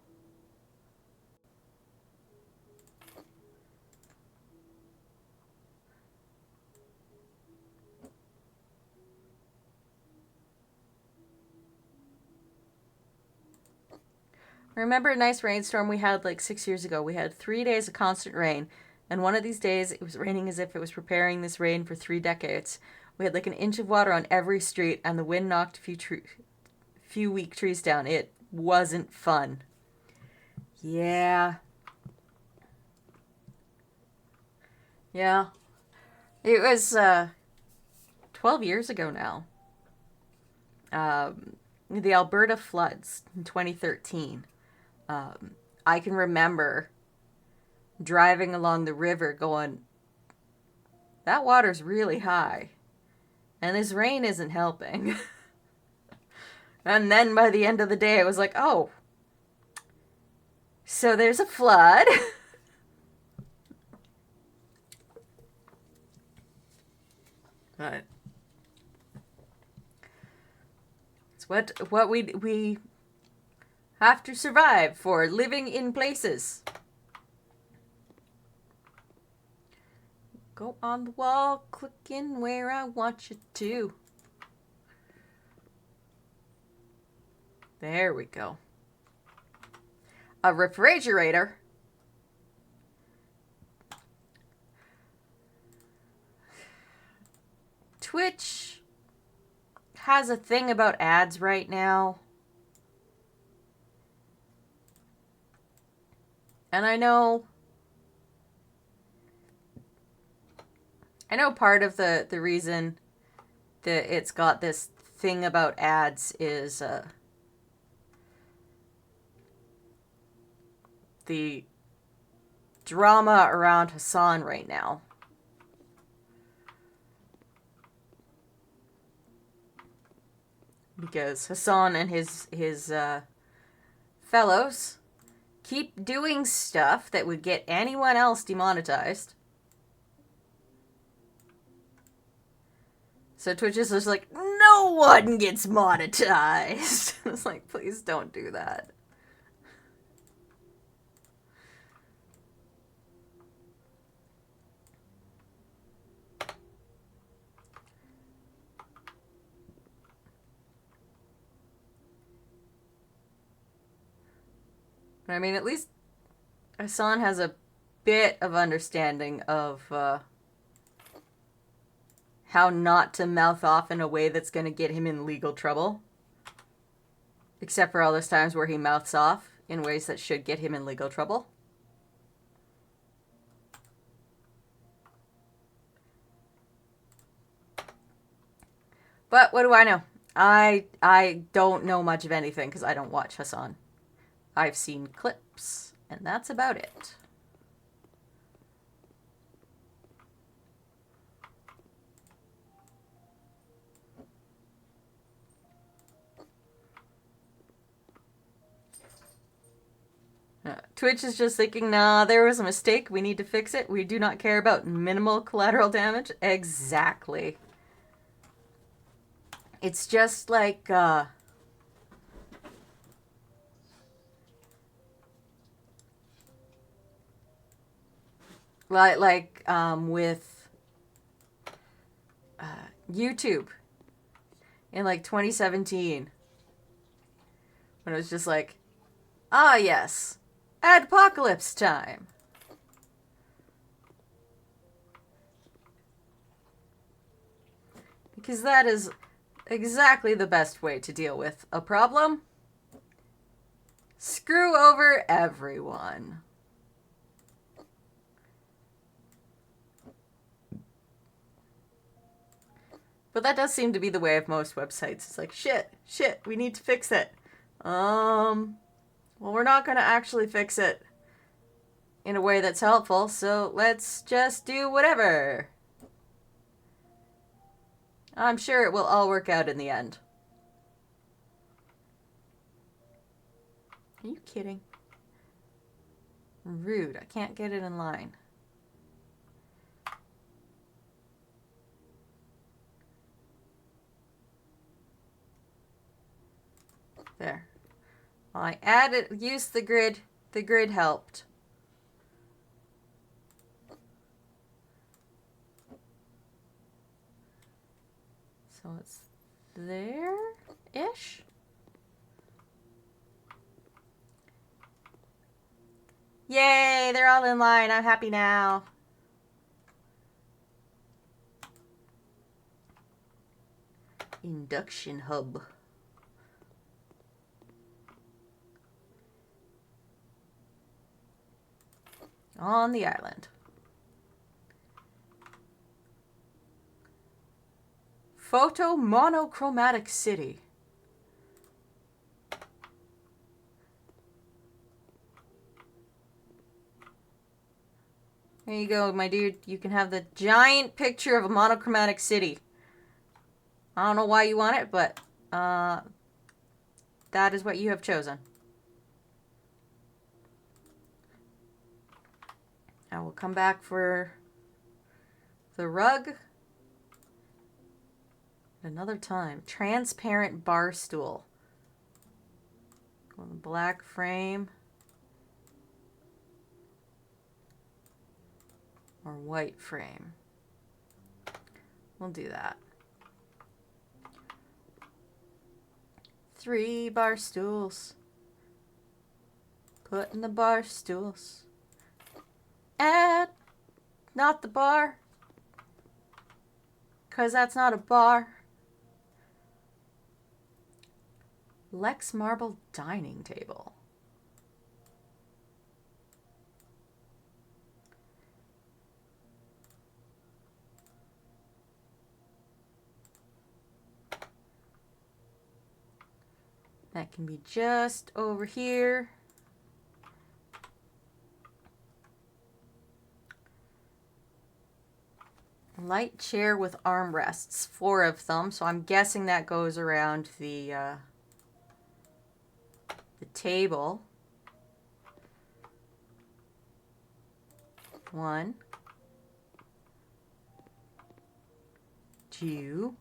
Remember a nice rainstorm we had like 6 years ago? We had 3 days of constant rain. And one of these days, it was raining as if it was preparing this rain for 3 decades. We had like an inch of water on every street, and the wind knocked a few weak trees down. It wasn't fun. Yeah. Yeah. It was 12 years ago now. The Alberta floods in 2013. I can remember driving along the river going, that water's really high. And this rain isn't helping. And then by the end of the day, it was like, oh, so there's a flood. But it's what we have to survive for living in places. Go on the wall, click in where I want you to. There we go. A refrigerator. Twitch has a thing about ads right now. And I know part of the reason that it's got this thing about ads is the drama around Hassan right now. Because Hassan and his fellows keep doing stuff that would get anyone else demonetized. So Twitch is just like, no one gets monetized. It's like, please don't do that. I mean, at least Hassan has a bit of understanding of how not to mouth off in a way that's going to get him in legal trouble. Except for all those times where he mouths off in ways that should get him in legal trouble. But what do I know? I don't know much of anything because I don't watch Hassan. I've seen clips, and that's about it. Twitch is just thinking, nah, there was a mistake. We need to fix it. We do not care about minimal collateral damage. Exactly. It's just like, with YouTube in like 2017 when it was just like, ah yes, adpocalypse time. Because that is exactly the best way to deal with a problem. Screw over everyone. But that does seem to be the way of most websites. It's like, shit, we need to fix it. Well, we're not going to actually fix it in a way that's helpful, so let's just do whatever. I'm sure it will all work out in the end. Are you kidding? Rude. I can't get it in line. There. Well, I used the grid. The grid helped. So it's there-ish. Yay, they're all in line. I'm happy now. Induction hub. On the island. Photo monochromatic city. There you go, my dude. You can have the giant picture of a monochromatic city. I don't know why you want it, but that is what you have chosen. I will come back for the rug another time. Transparent bar stool. On the black frame. Or white frame. We'll do that. 3 bar stools. Put in the bar stools. And not the bar. 'Cause that's not a bar. Lex marble dining table. That can be just over here. Light chair with armrests, 4 of them. So I'm guessing that goes around the table. 1, 2,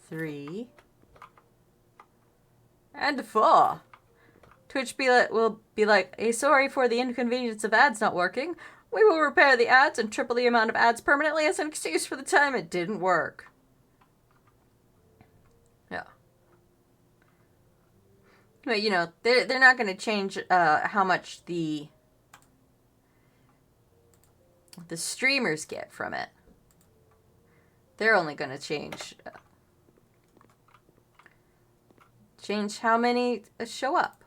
3, and 4. Twitch will be like, hey, sorry for the inconvenience of ads not working. We will repair the ads and triple the amount of ads permanently as an excuse for the time it didn't work. Yeah. But, you know, they're not going to change how much the streamers get from it. They're only going to change how many show up.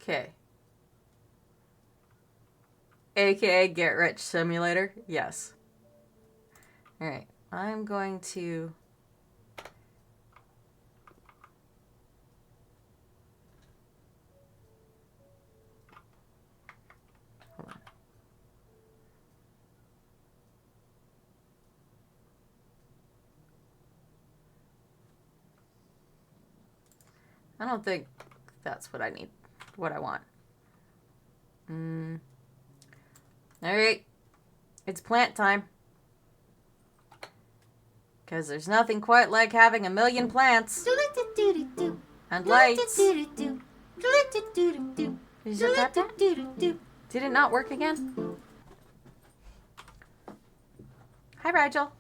Okay. AKA Get Rich Simulator. Yes. Alright. I'm going to... Hold on. I don't think that's what I need. What I want. Alright. It's plant time. Because there's nothing quite like having a million plants. And lights. Did it not work again? Hi, Rigel.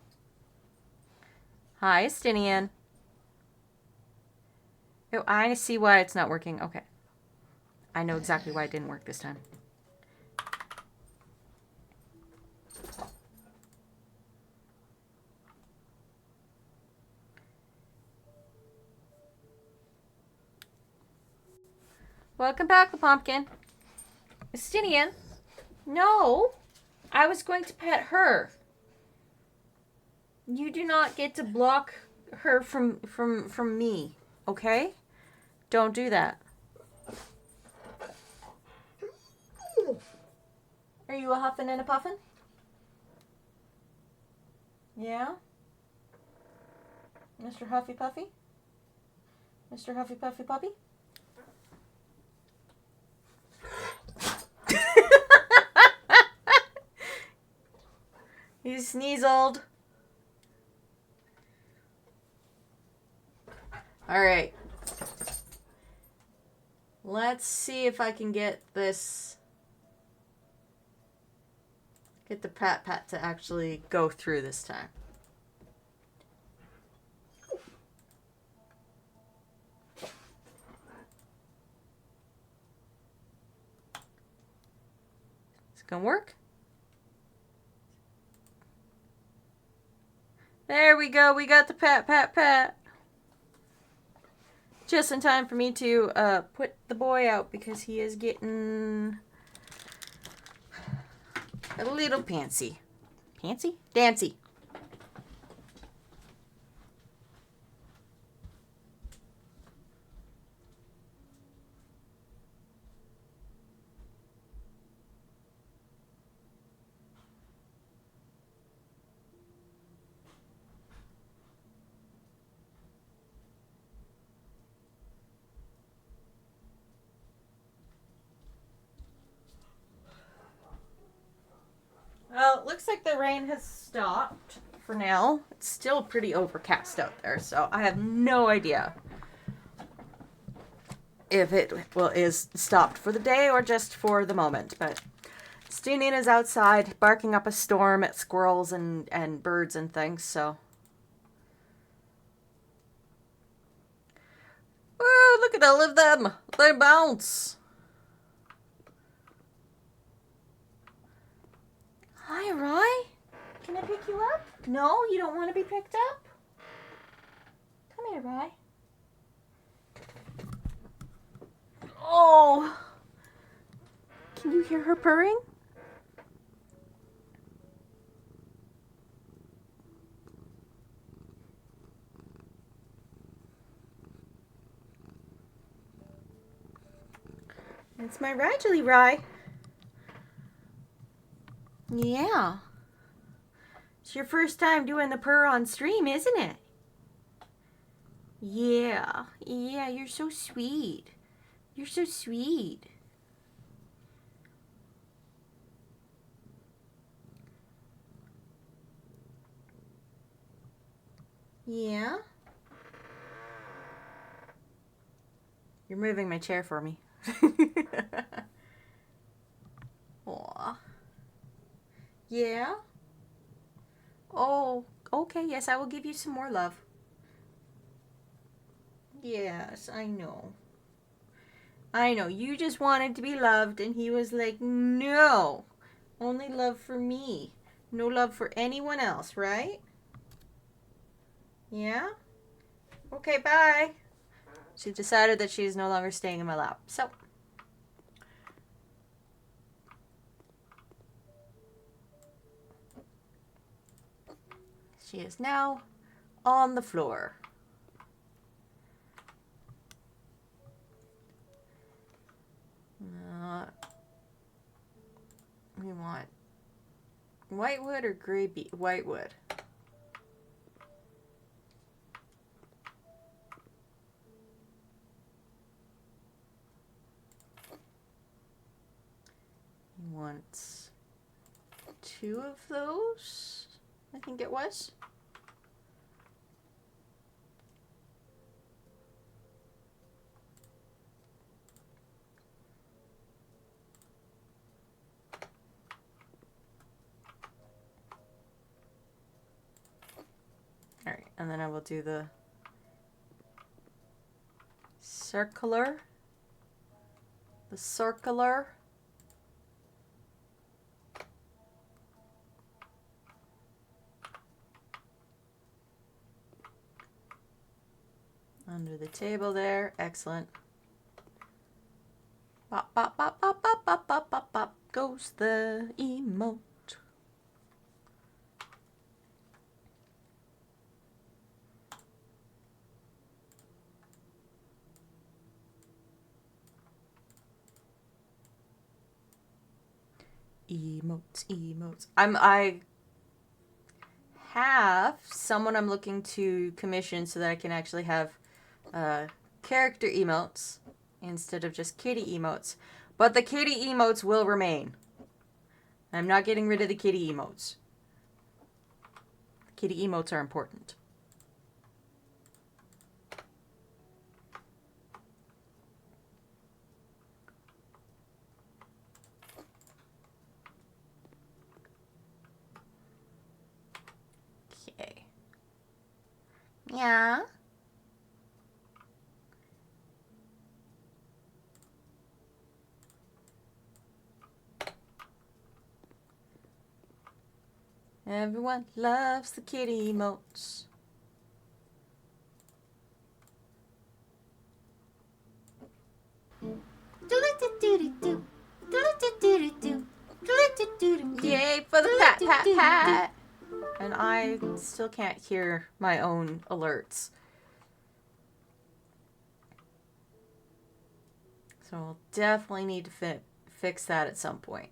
Hi, Estinian. Oh, I see why it's not working. Okay. I know exactly why it didn't work this time. Welcome back, the pumpkin. Estinian. No. I was going to pet her. You do not get to block her from me. Okay? Don't do that. Are you a huffin' and a puffin'? Yeah? Mr. Huffy Puffy? Mr. Huffy Puffy Puppy? You sneezled. Alright. Let's see if I can get this... Get the pat to actually go through this time. Is it gonna work? There we go. We got the pat. Just in time for me to put the boy out because he is getting a little pantsy. Pantsy? Dancy. Well, it looks like the rain has stopped for now. It's still pretty overcast out there, so I have no idea if it is stopped for the day or just for the moment. But Stunian is outside barking up a storm at squirrels and birds and things, so. Ooh, look at all of them! They bounce! Hi, Roy. Can I pick you up? No, you don't want to be picked up? Come Hi, Rye. Oh! Can you hear her purring? It's my Ragely Rye. Yeah. It's your first time doing the purr on stream, isn't it? Yeah. Yeah, you're so sweet. You're so sweet. Yeah? You're moving my chair for me. Aw. Yeah? Oh, okay. Yes, I will give you some more love. Yes, I know. I know. You just wanted to be loved, and he was like, no. Only love for me. No love for anyone else, right? Yeah? Okay, bye. She decided that she's no longer staying in my lap. So, she is now on the floor. We want whitewood or gray beet? Whitewood. He wants 2 of those, I think it was. Alright, and then I will do the circular. The circular. Under the table there. Excellent. Bop, bop, bop, bop, bop, bop, bop, bop, bop goes the emote. Emotes, emotes. I have someone I'm looking to commission so that I can actually have character emotes instead of just kitty emotes. But the kitty emotes will remain. I'm not getting rid of the kitty emotes. Kitty emotes are important. Okay. Yeah. Everyone loves the kitty emotes. Yay for the pat, pat, pat. And I still can't hear my own alerts. So I'll definitely need to fix that at some point.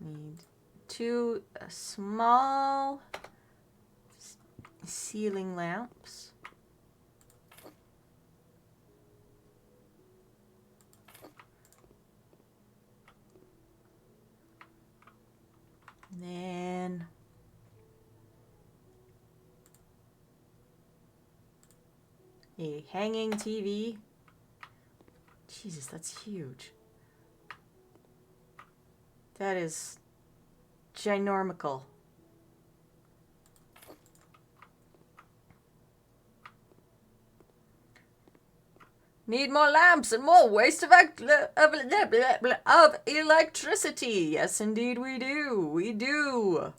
Need 2 small ceiling lamps. And then a hanging TV. Jesus, that's huge. That is ginormical. Need more lamps and more waste of electricity. Yes, indeed we do. We do.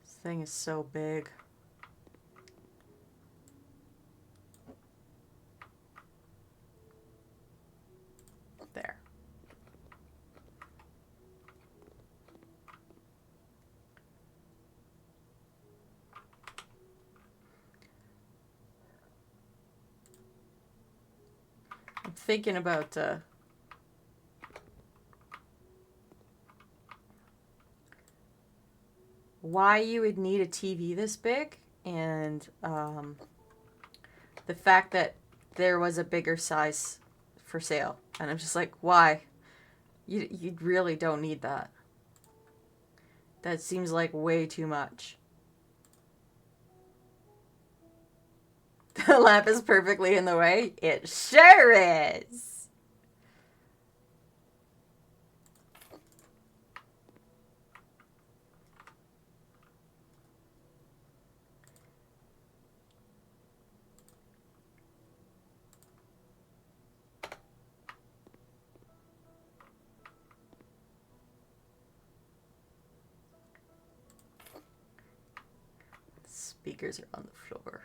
This thing is so big. There. I'm thinking about why you would need a TV this big, and the fact that there was a bigger size for sale. And I'm just like, why? You really don't need that. That seems like way too much. The lamp is perfectly in the way. It sure is. Speakers are on the floor.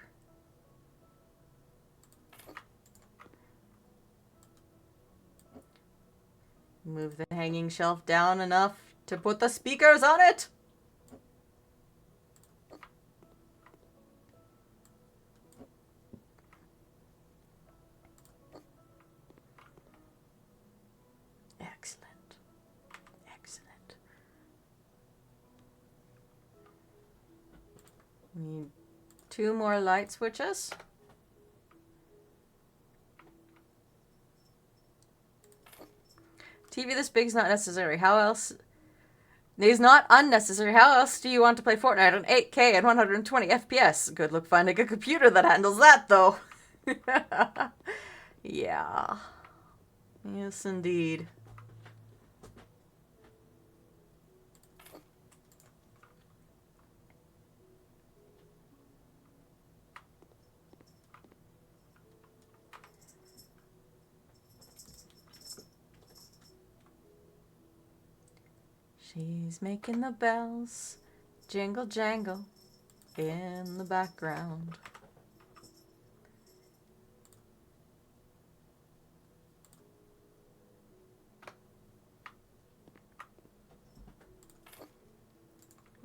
Move the hanging shelf down enough to put the speakers on it. Excellent. Excellent. Need 2 more light switches. TV this big is not necessary. How else? It is not unnecessary. How else do you want to play Fortnite on 8K and 120 FPS? Good luck finding a computer that handles that, though. Yeah. Yes, indeed. She's making the bells jingle jangle in the background.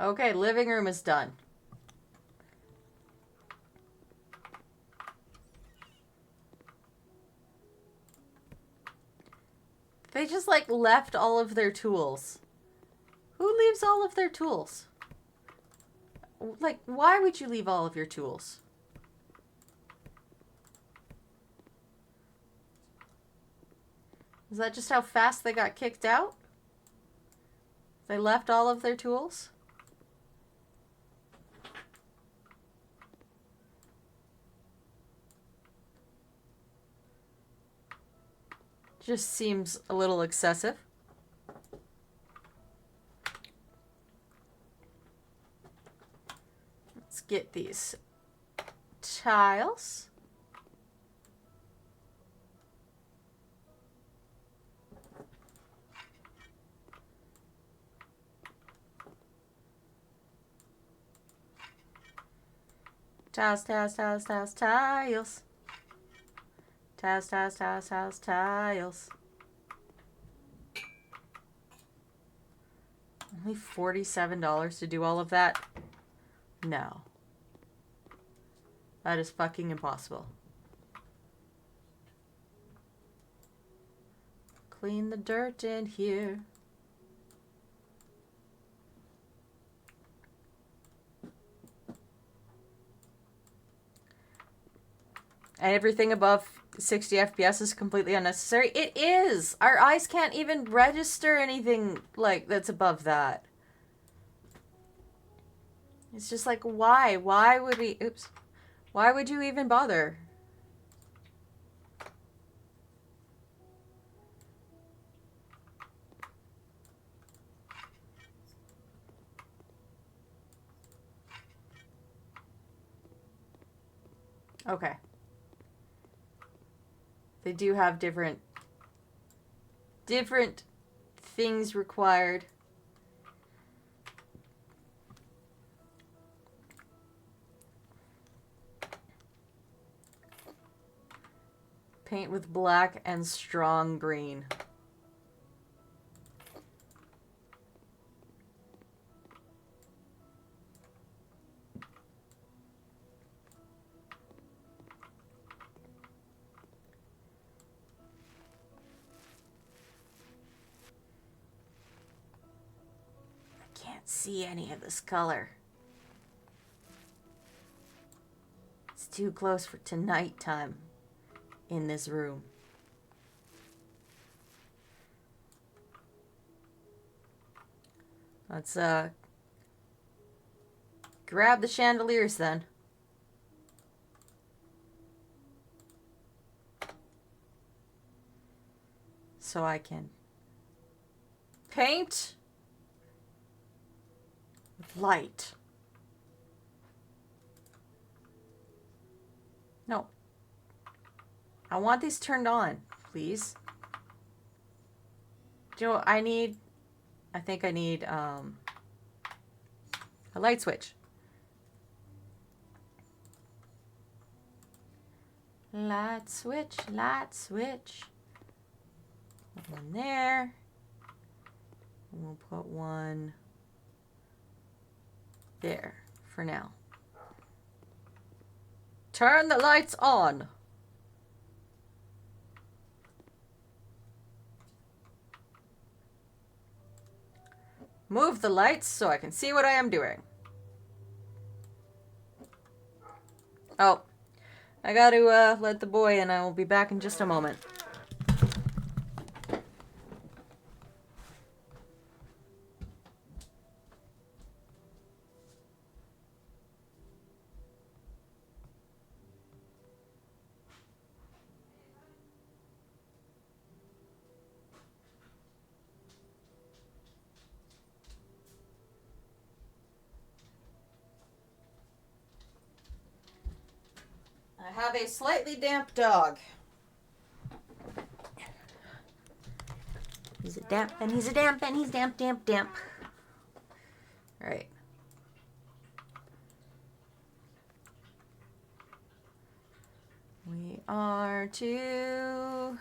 Okay, living room is done. They just like left all of their tools. Who leaves all of their tools? Like, why would you leave all of your tools? Is that just how fast they got kicked out? They left all of their tools? Just seems a little excessive. Let's get these tiles. Tiles, tiles, tiles, tiles, tiles. Tiles, tiles, tiles, tiles, tiles. Only $47 to do all of that? No. That is fucking impossible. Clean the dirt in here. everything above 60 FPS is completely unnecessary. It is! Our eyes can't even register anything like that's above that. It's just like, why? Why would we... Oops. Why would you even bother? Okay. They do have different things required. Paint with black and strong green. I can't see any of this color. It's too close to nighttime in this room. Let's grab the chandeliers then. So I can paint with light. No. I want these turned on, please. Do you know what I need? I think I need a light switch. Light switch, light switch. Put one there. And we'll put one there for now. Turn the lights on. Move the lights so I can see what I am doing. Oh, I got to let the boy in. I will be back in just a moment. I have a slightly damp dog. He's a damp, and he's a damp, and he's damp, damp, damp. All right. We are to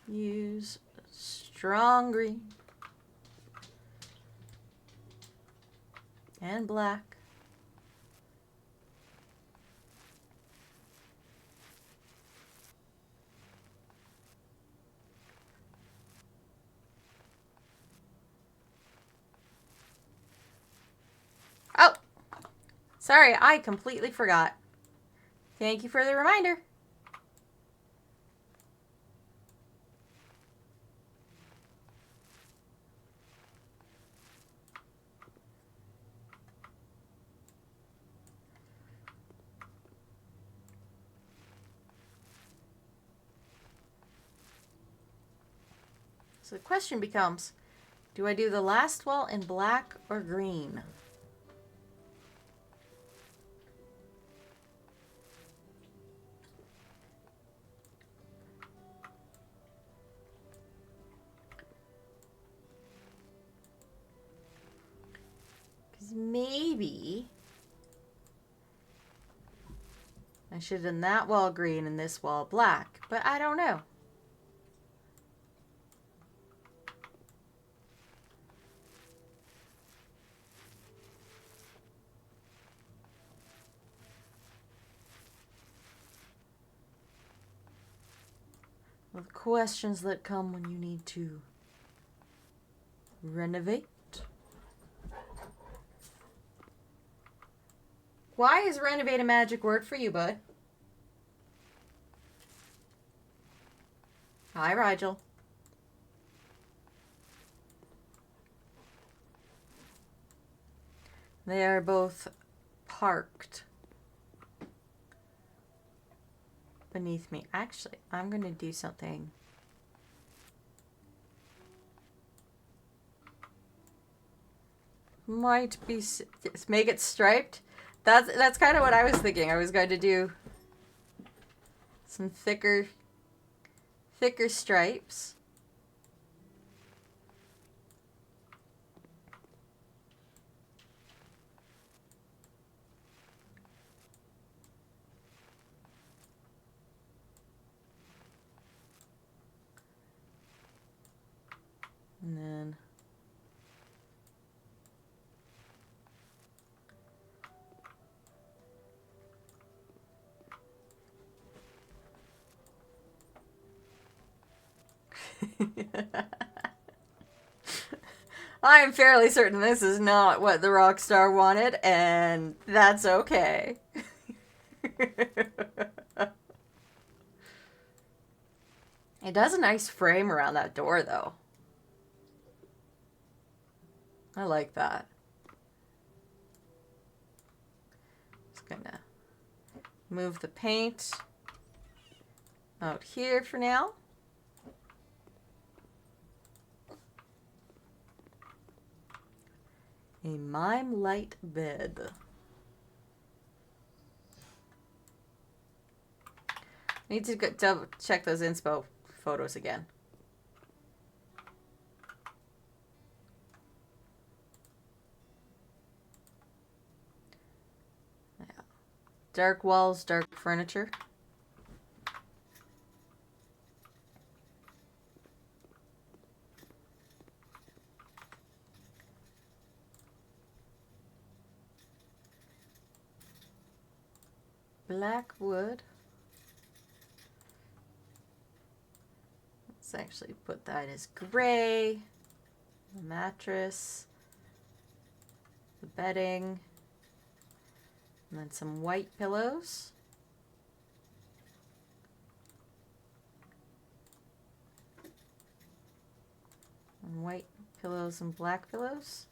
use strong green and black. Oh, sorry, I completely forgot. Thank you for the reminder. So the question becomes, do I do the last wall in black or green? Because maybe I should have done that wall green and this wall black, but I don't know. The questions that come when you need to renovate. Why is renovate a magic word for you, bud? Hi, Rigel. They are both parked beneath me. Actually, I'm going to do something. Might be make it striped. That's kind of what I was thinking. I was going to do some thicker stripes. And then I am fairly certain this is not what the rock star wanted, and that's okay. It does a nice frame around that door, though. I like that. Just gonna move the paint out here for now. A mime light bed. I need to double check those inspo photos again. Yeah. Dark walls, dark furniture. Black wood. Let's actually put that as gray. The mattress. The bedding. And then some white pillows. And white pillows and black pillows.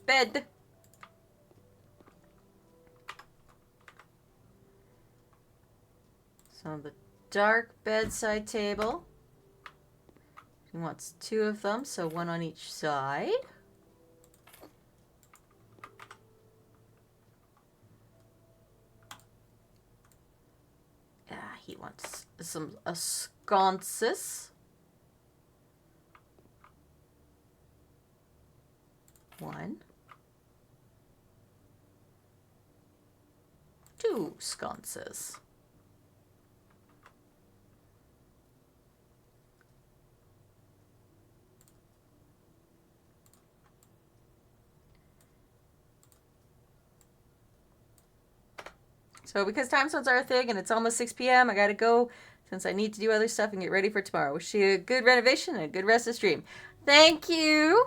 Bed. So the dark bedside table. He wants 2 of them, so 1 on each side. Yeah, he wants some sconces. 1. 2 sconces. So because time zones are a thing and it's almost 6 p.m., I gotta go since I need to do other stuff and get ready for tomorrow. Wish you a good renovation and a good rest of the stream. Thank you.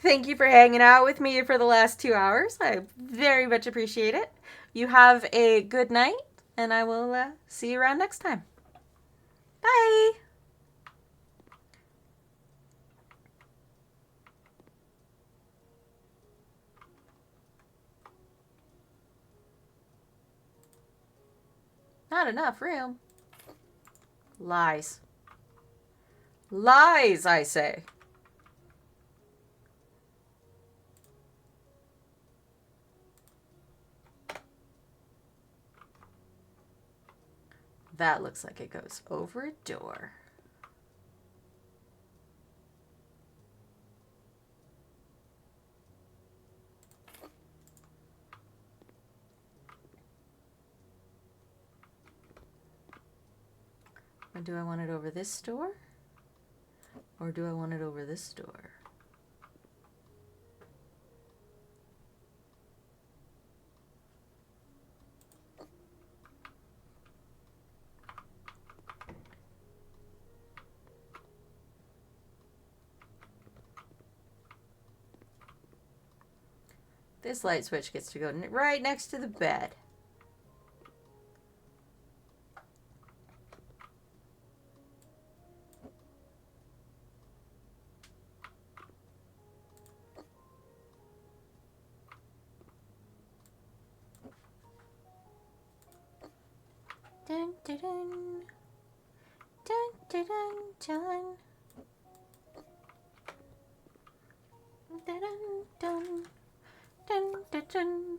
Thank you for hanging out with me for the last 2 hours. I very much appreciate it. You have a good night, and I will see you around next time. Bye. Not enough room. Lies. Lies, I say. That looks like it goes over a door. Or do I want it over this door? Or do I want it over this door? This light switch gets to go right next to the bed. Dun, dun, dun. Dun, dun, dun, dun. Dun, dun, dun, dun, dun,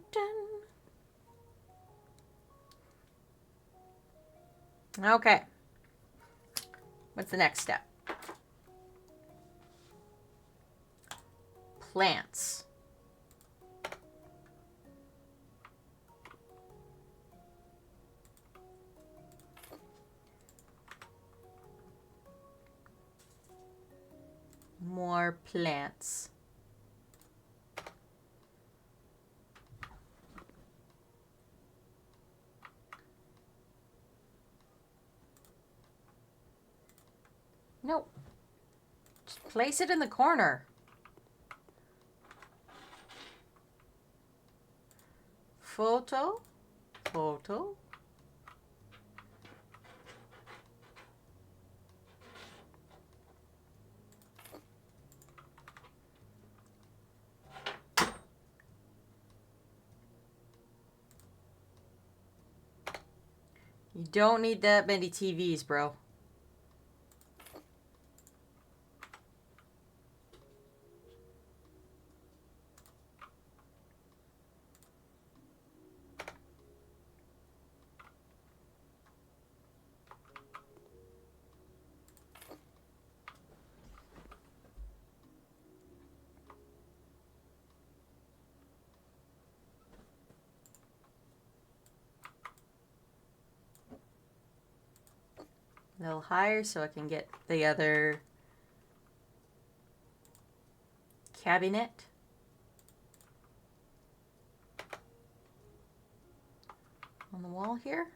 dun. Okay. What's the next step? Plants. More plants. Nope. Just place it in the corner. Photo. Photo. You don't need that many TVs, bro. A little higher so I can get the other cabinet. On the wall here.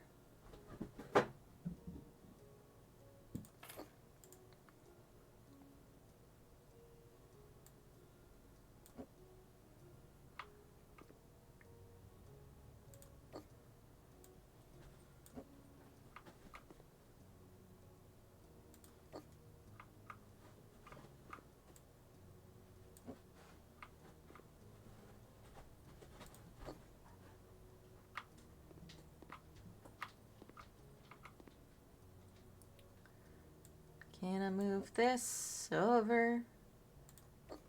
Can I move this over?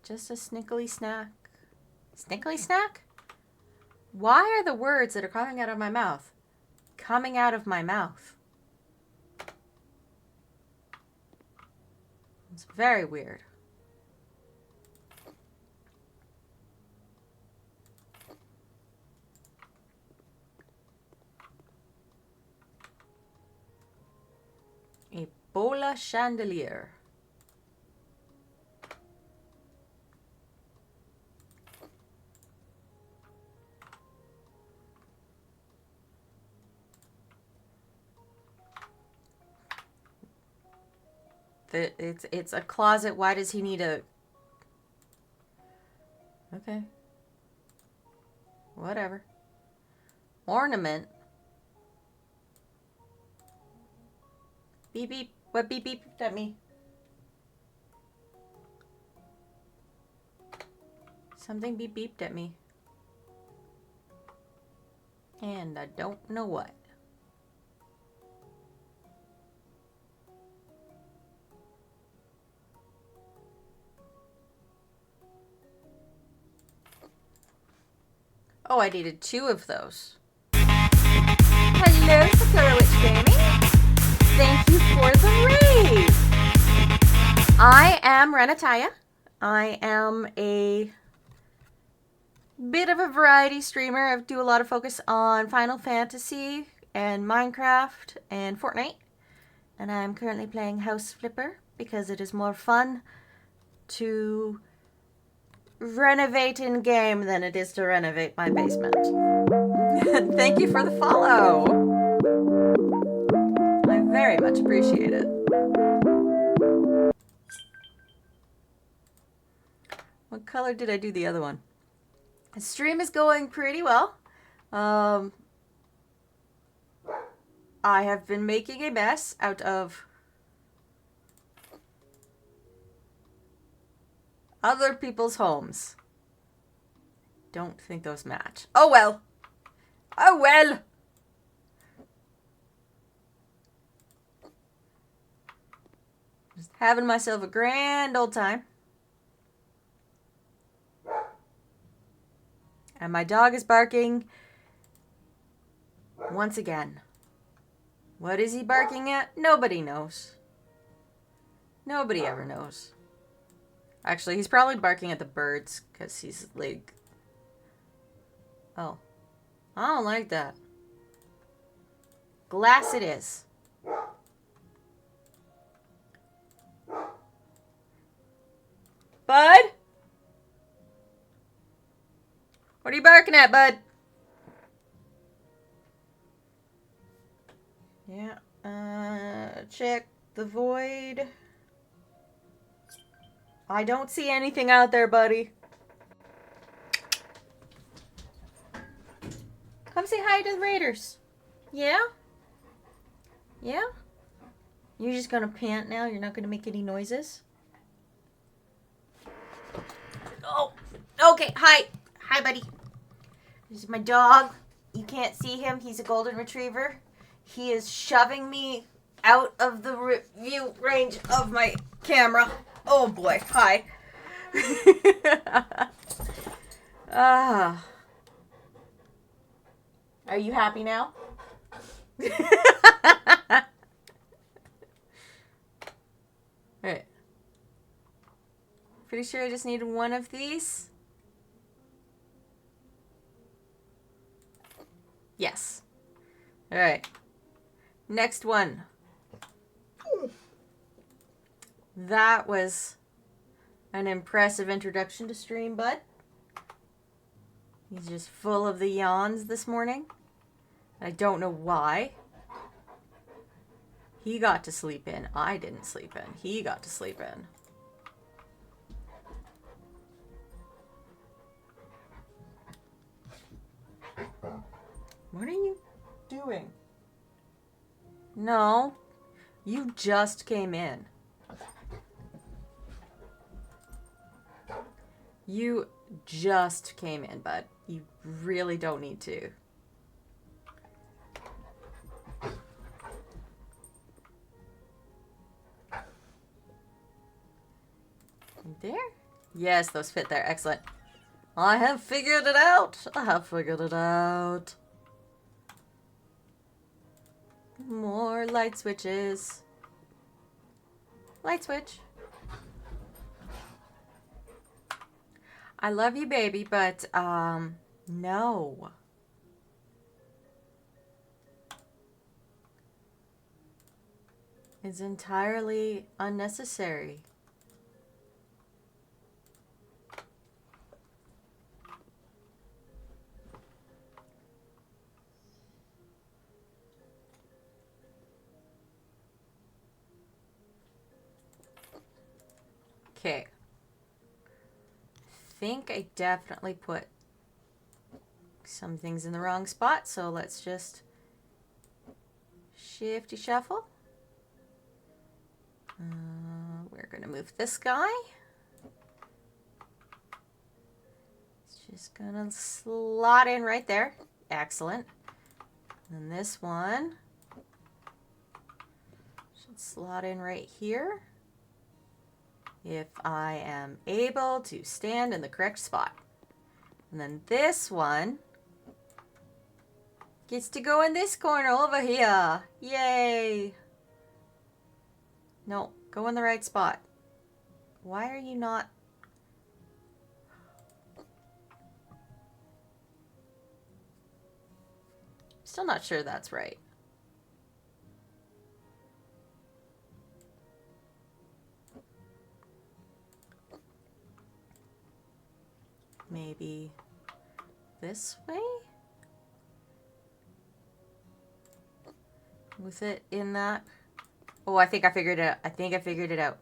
Just a snickly snack. Snickly snack? Why are the words that are coming out of my mouth coming out of my mouth? It's very weird. A bola chandelier. It's a closet. Why does he need a... Okay. Whatever. Ornament. Beep beep. What beep beep at me? Something beep beeped at me. And I don't know what. Oh, I needed 2 of those. Hello, Sakura Witch Gaming. Thank you for the raid. I am Renataya. I am a bit of a variety streamer. I do a lot of focus on Final Fantasy and Minecraft and Fortnite. And I'm currently playing House Flipper because it is more fun to renovate in game than it is to renovate my basement. Thank you for the follow. I very much appreciate it. What color did I do the other one? The stream is going pretty well. I have been making a mess out of other people's homes. Don't think those match. Oh well. Oh well. Just having myself a grand old time. And my dog is barking once again. What is he barking at? Nobody knows. Nobody ever knows. Actually, he's probably barking at the birds because he's like... Oh. I don't like that. Glass it is. Bud? What are you barking at, bud? Yeah. Check the void. I don't see anything out there, buddy. Come say hi to the Raiders. Yeah? Yeah? You're just gonna pant now? You're not gonna make any noises? Oh, okay. Hi. Hi, buddy. This is my dog. You can't see him. He's a golden retriever. He is shoving me out of the view range of my camera. Oh, boy. Hi. Are you happy now? Alright. Pretty sure I just need one of these. Yes. Alright. Next one. That was an impressive introduction to stream, bud. He's just full of the yawns this morning. I don't know why. He got to sleep in. I didn't sleep in. He got to sleep in. What are you doing? No. You just came in. You just came in, bud. You really don't need to. There? Yes, those fit there. Excellent. I have figured it out. I have figured it out. More light switches. Light switch. I love you, baby, but, no. It's entirely unnecessary. Okay. Think I definitely put some things in the wrong spot, so let's just shifty shuffle. We're gonna move this guy. It's just gonna slot in right there. Excellent. And then this one should slot in right here. If I am able to stand in the correct spot. And then this one gets to go in this corner over here. Yay! No, go in the right spot. Why are you not? Still not sure that's right. Maybe this way? Was it in that? Oh, I think I figured it out. I think I figured it out.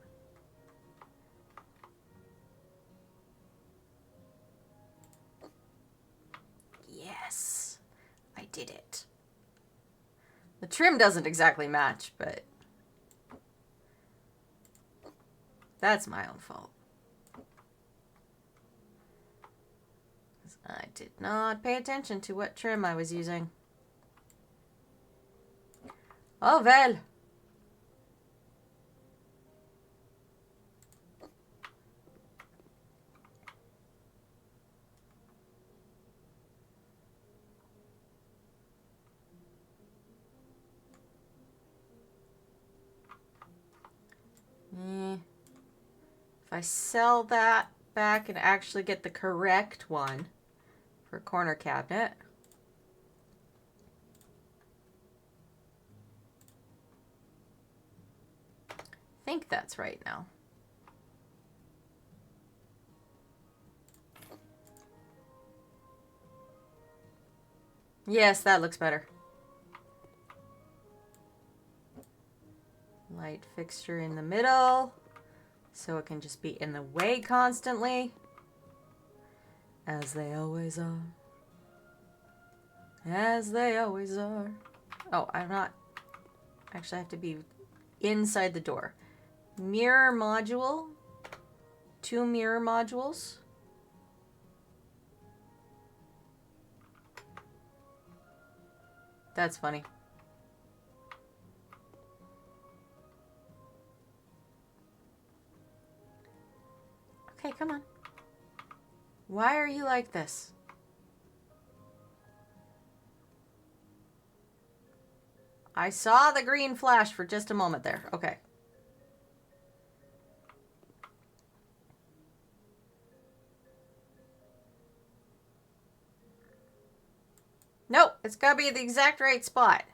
Yes, I did it. The trim doesn't exactly match, but that's my own fault. I did not pay attention to what trim I was using. Oh well. If I sell that back and actually get the correct one for a corner cabinet. I think that's right now. Yes, that looks better. Light fixture in the middle, so it can just be in the way constantly. As they always are. As they always are. Oh, I'm not... Actually, I have to be inside the door. Mirror module. 2 mirror modules. That's funny. Okay, come on. Why are you like this? I saw the green flash for just a moment there. Okay. Nope, it's gotta be the exact right spot.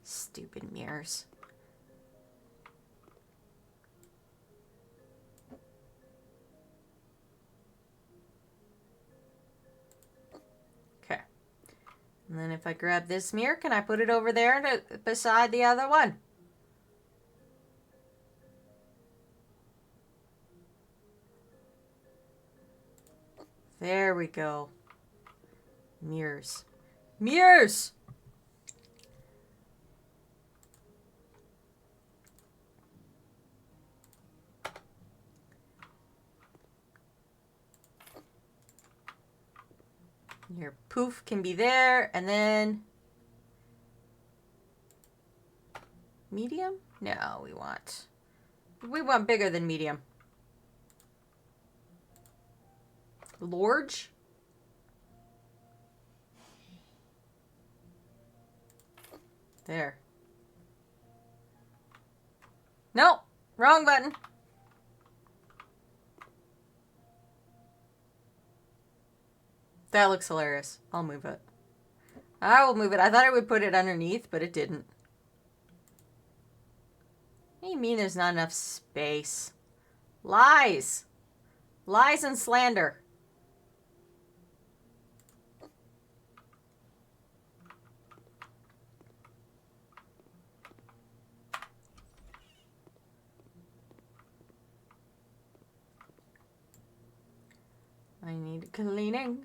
Stupid mirrors. Okay. And then if I grab this mirror, can I put it over there beside the other one? There we go. Mirrors. Mirrors! Your poof can be there, and then... Medium? No, we want bigger than medium. Large? There. Nope, wrong button. That looks hilarious. I'll move it. I will move it. I thought I would put it underneath, but it didn't. What do you mean there's not enough space? Lies. Lies and slander. I need cleaning.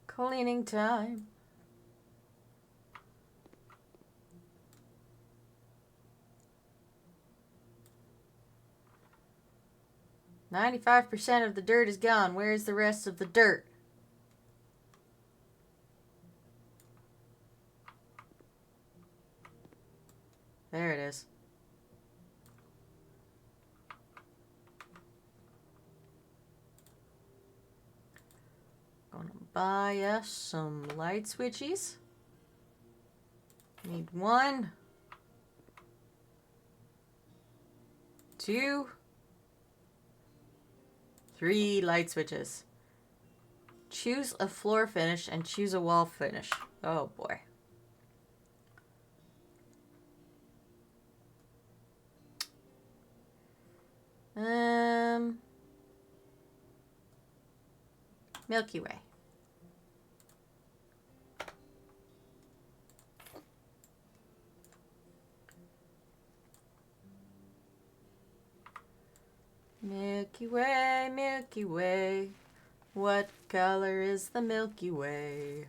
Cleaning time. "95% of the dirt is gone. Where's the rest of the dirt?" There it is. Gonna buy us some light switchies. Need 1, 2, 3 light switches. Choose a floor finish and choose a wall finish. Oh boy. Milky Way. Milky Way, Milky Way, What color is the Milky Way?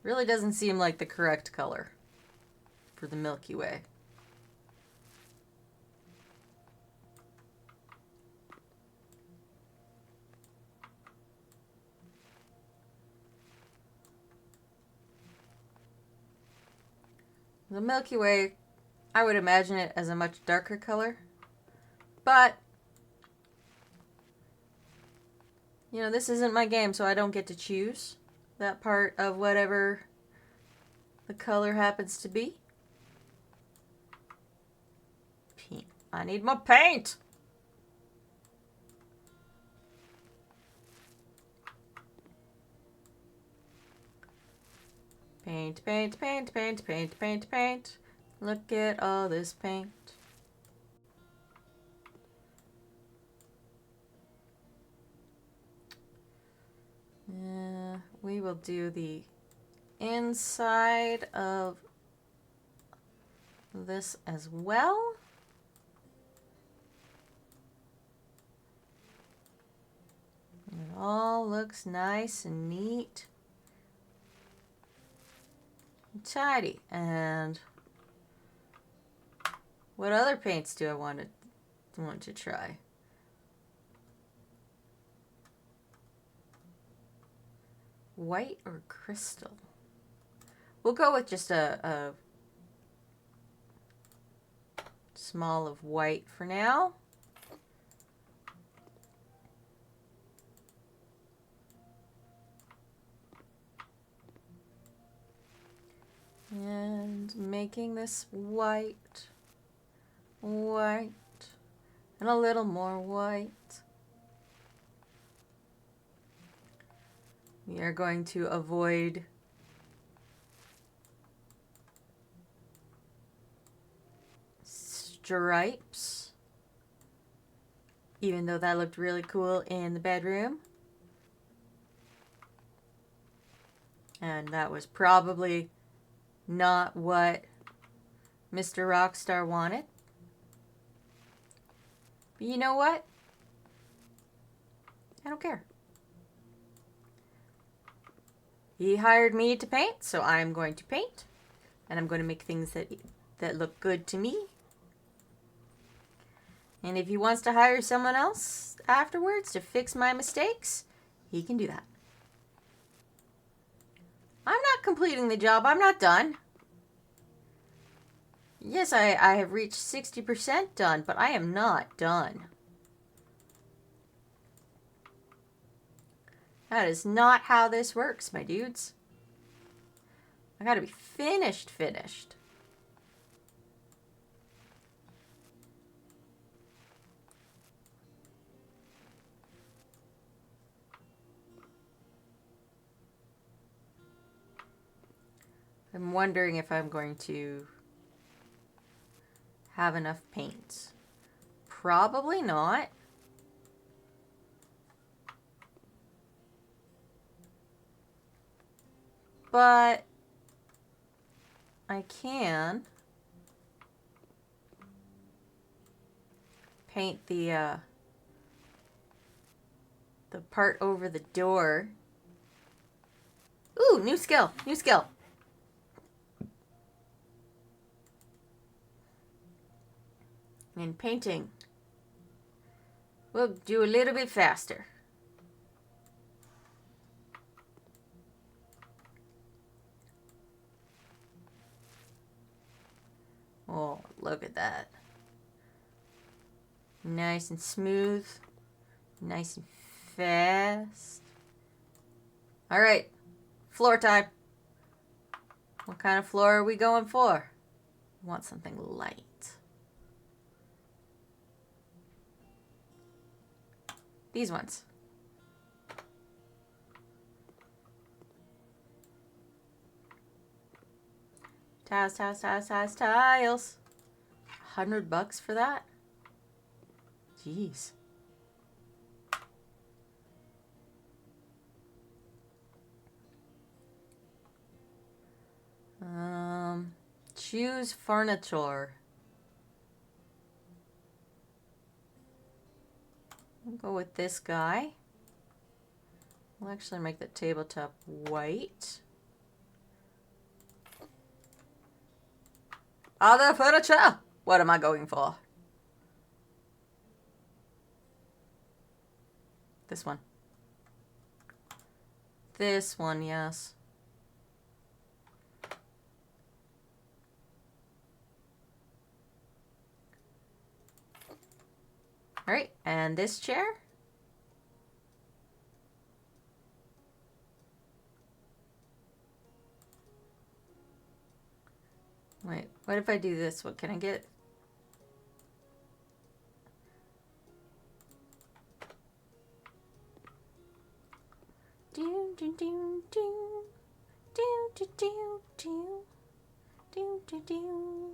Really doesn't seem like the correct color for the Milky Way. The Milky Way, I would imagine it as a much darker color. But, you know, this isn't my game, so I don't get to choose that part of whatever the color happens to be. Paint. I need more paint! Paint, paint, paint, paint, paint, paint, paint. Look at all this paint. We will do the inside of this as well. It all looks nice and neat and tidy. And what other paints do I want to try? White or crystal? We'll go with just a small of white for now. And making this white, white, and a little more white. We are going to avoid stripes, even though that looked really cool in the bedroom. And that was probably not what Mr. Rockstar wanted. But you know what? I don't care. He hired me to paint, so I'm going to paint. And I'm going to make things that look good to me. And if he wants to hire someone else afterwards to fix my mistakes, he can do that. I'm not completing the job. I'm not done. Yes, I have reached 60% done, but I am not done. That is not how this works, my dudes. I gotta be finished. I'm wondering if I'm going to have enough paint. Probably not. But I can paint the part over the door. Ooh, new skill. And painting. We'll do a little bit faster. Oh, look at that. Nice and smooth. Nice and fast. All right, floor time. What kind of floor are we going for? I want something light. These ones. Tiles. $100 for that? Jeez. Choose furniture. We'll go with this guy. We'll actually make the tabletop white. Other furniture! What am I going for? This one. This one, yes. Alright, and this chair? Wait, what if I do this? What can I get? Do do do do do do do do do do do.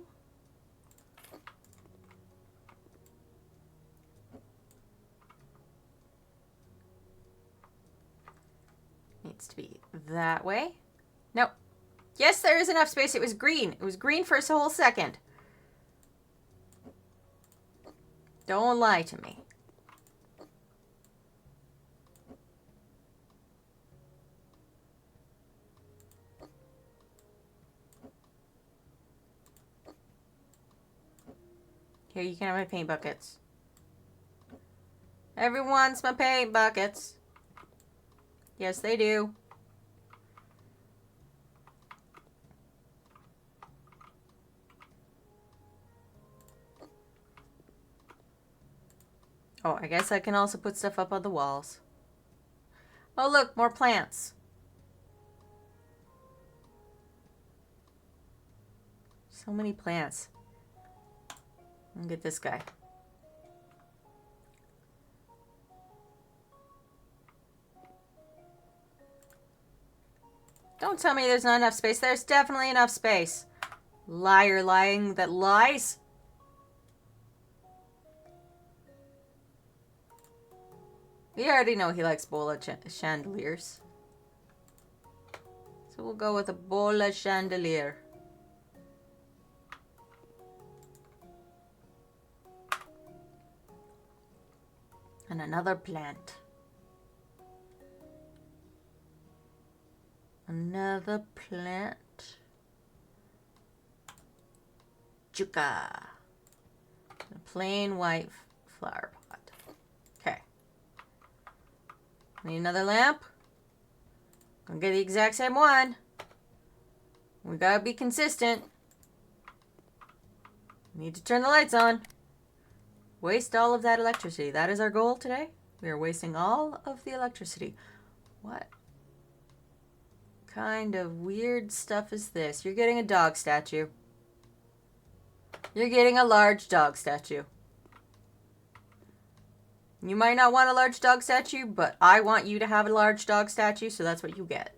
Needs to be that way. Nope. Yes, there is enough space. It was green. It was green for a whole second. Don't lie to me. Here, you can have my paint buckets. Everyone wants my paint buckets. Yes, they do. Oh, I guess I can also put stuff up on the walls. Oh, look, more plants. So many plants. I'll get this guy. Don't tell me there's not enough space. There's definitely enough space. Liar lying that lies. We already know he likes bola chandeliers. So we'll go with a bola chandelier. And another plant. Another plant. Chuka. A plain white flower pot. Okay. Need another lamp. Gonna get the exact same one. We gotta be consistent. Need to turn the lights on. Waste all of that electricity. That is our goal today. We are wasting all of the electricity. What kind of weird stuff is this? You're getting a dog statue. You're getting a large dog statue. You might not want a large dog statue, but I want you to have a large dog statue, so that's what you get.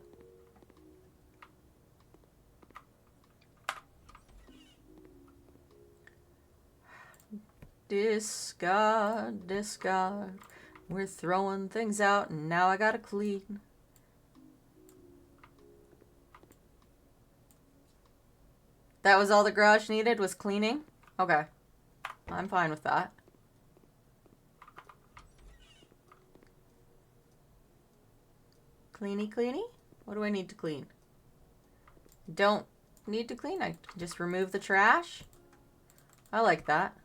Discard, discard. We're throwing things out, and now I gotta clean. That was all the garage needed, was cleaning? Okay. I'm fine with that. Cleany, cleany? What do I need to clean? Don't need to clean. I can just remove the trash. I like that.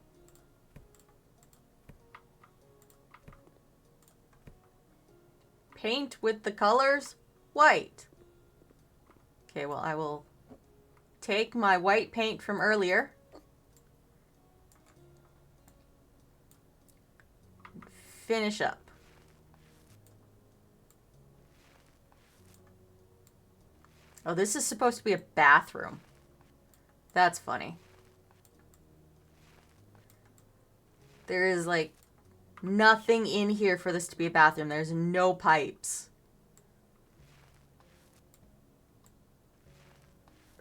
Paint with the colors white. Okay, well, I will take my white paint from earlier. Finish up. Oh, this is supposed to be a bathroom. That's funny. There is like nothing in here for this to be a bathroom. There's no pipes.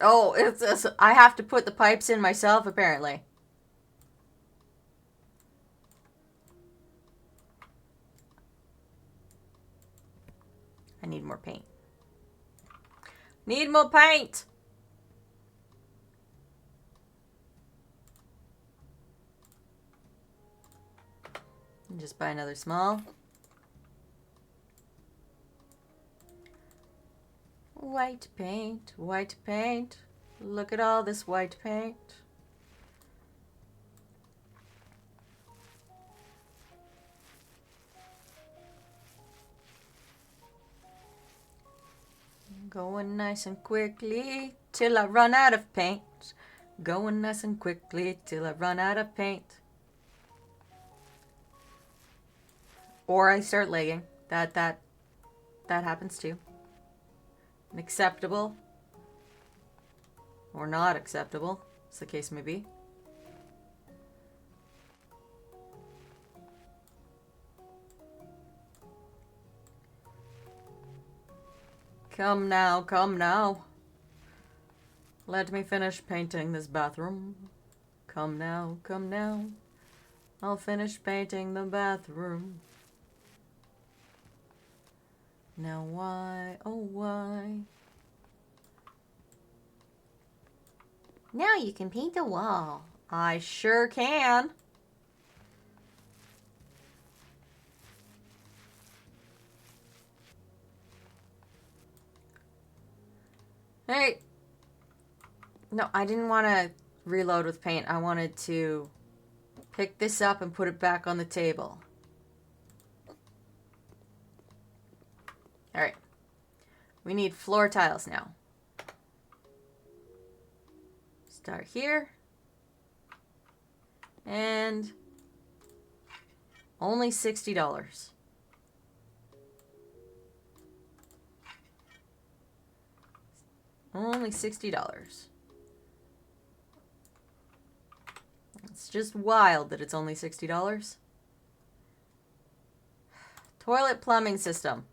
Oh, I have to put the pipes in myself, apparently. I need more paint. Need more paint! And just buy another small. White paint, white paint. Look at all this white paint. Going nice and quickly till I run out of paint. Going nice and quickly till I run out of paint. Or I start lagging. That happens too. Acceptable. Or not acceptable, as the case may be. Come now, come now. Let me finish painting this bathroom. Come now, come now. I'll finish painting the bathroom. Now why, oh why? Now you can paint the wall. I sure can. Hey. No, I didn't want to reload with paint. I wanted to pick this up and put it back on the table. Alright. We need floor tiles now. Start here. And only $60. Only $60. It's just wild that it's only $60. Toilet plumbing system.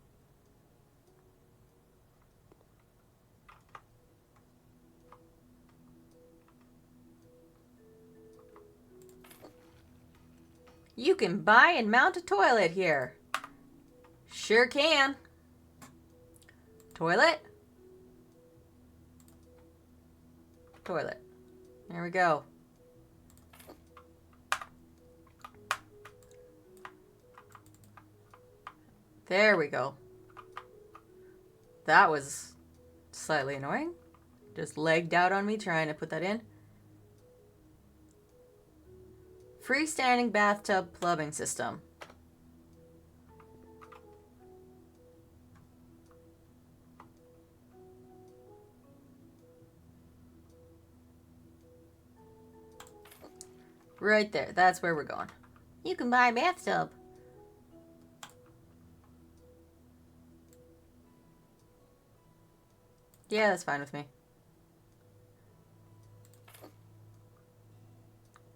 You can buy and mount a toilet here. Sure can. Toilet. Toilet. There we go. There we go. That was slightly annoying. Just legged out on me trying to put that in. Freestanding bathtub plumbing system. Right there. That's where we're going. You can buy a bathtub. Yeah, that's fine with me.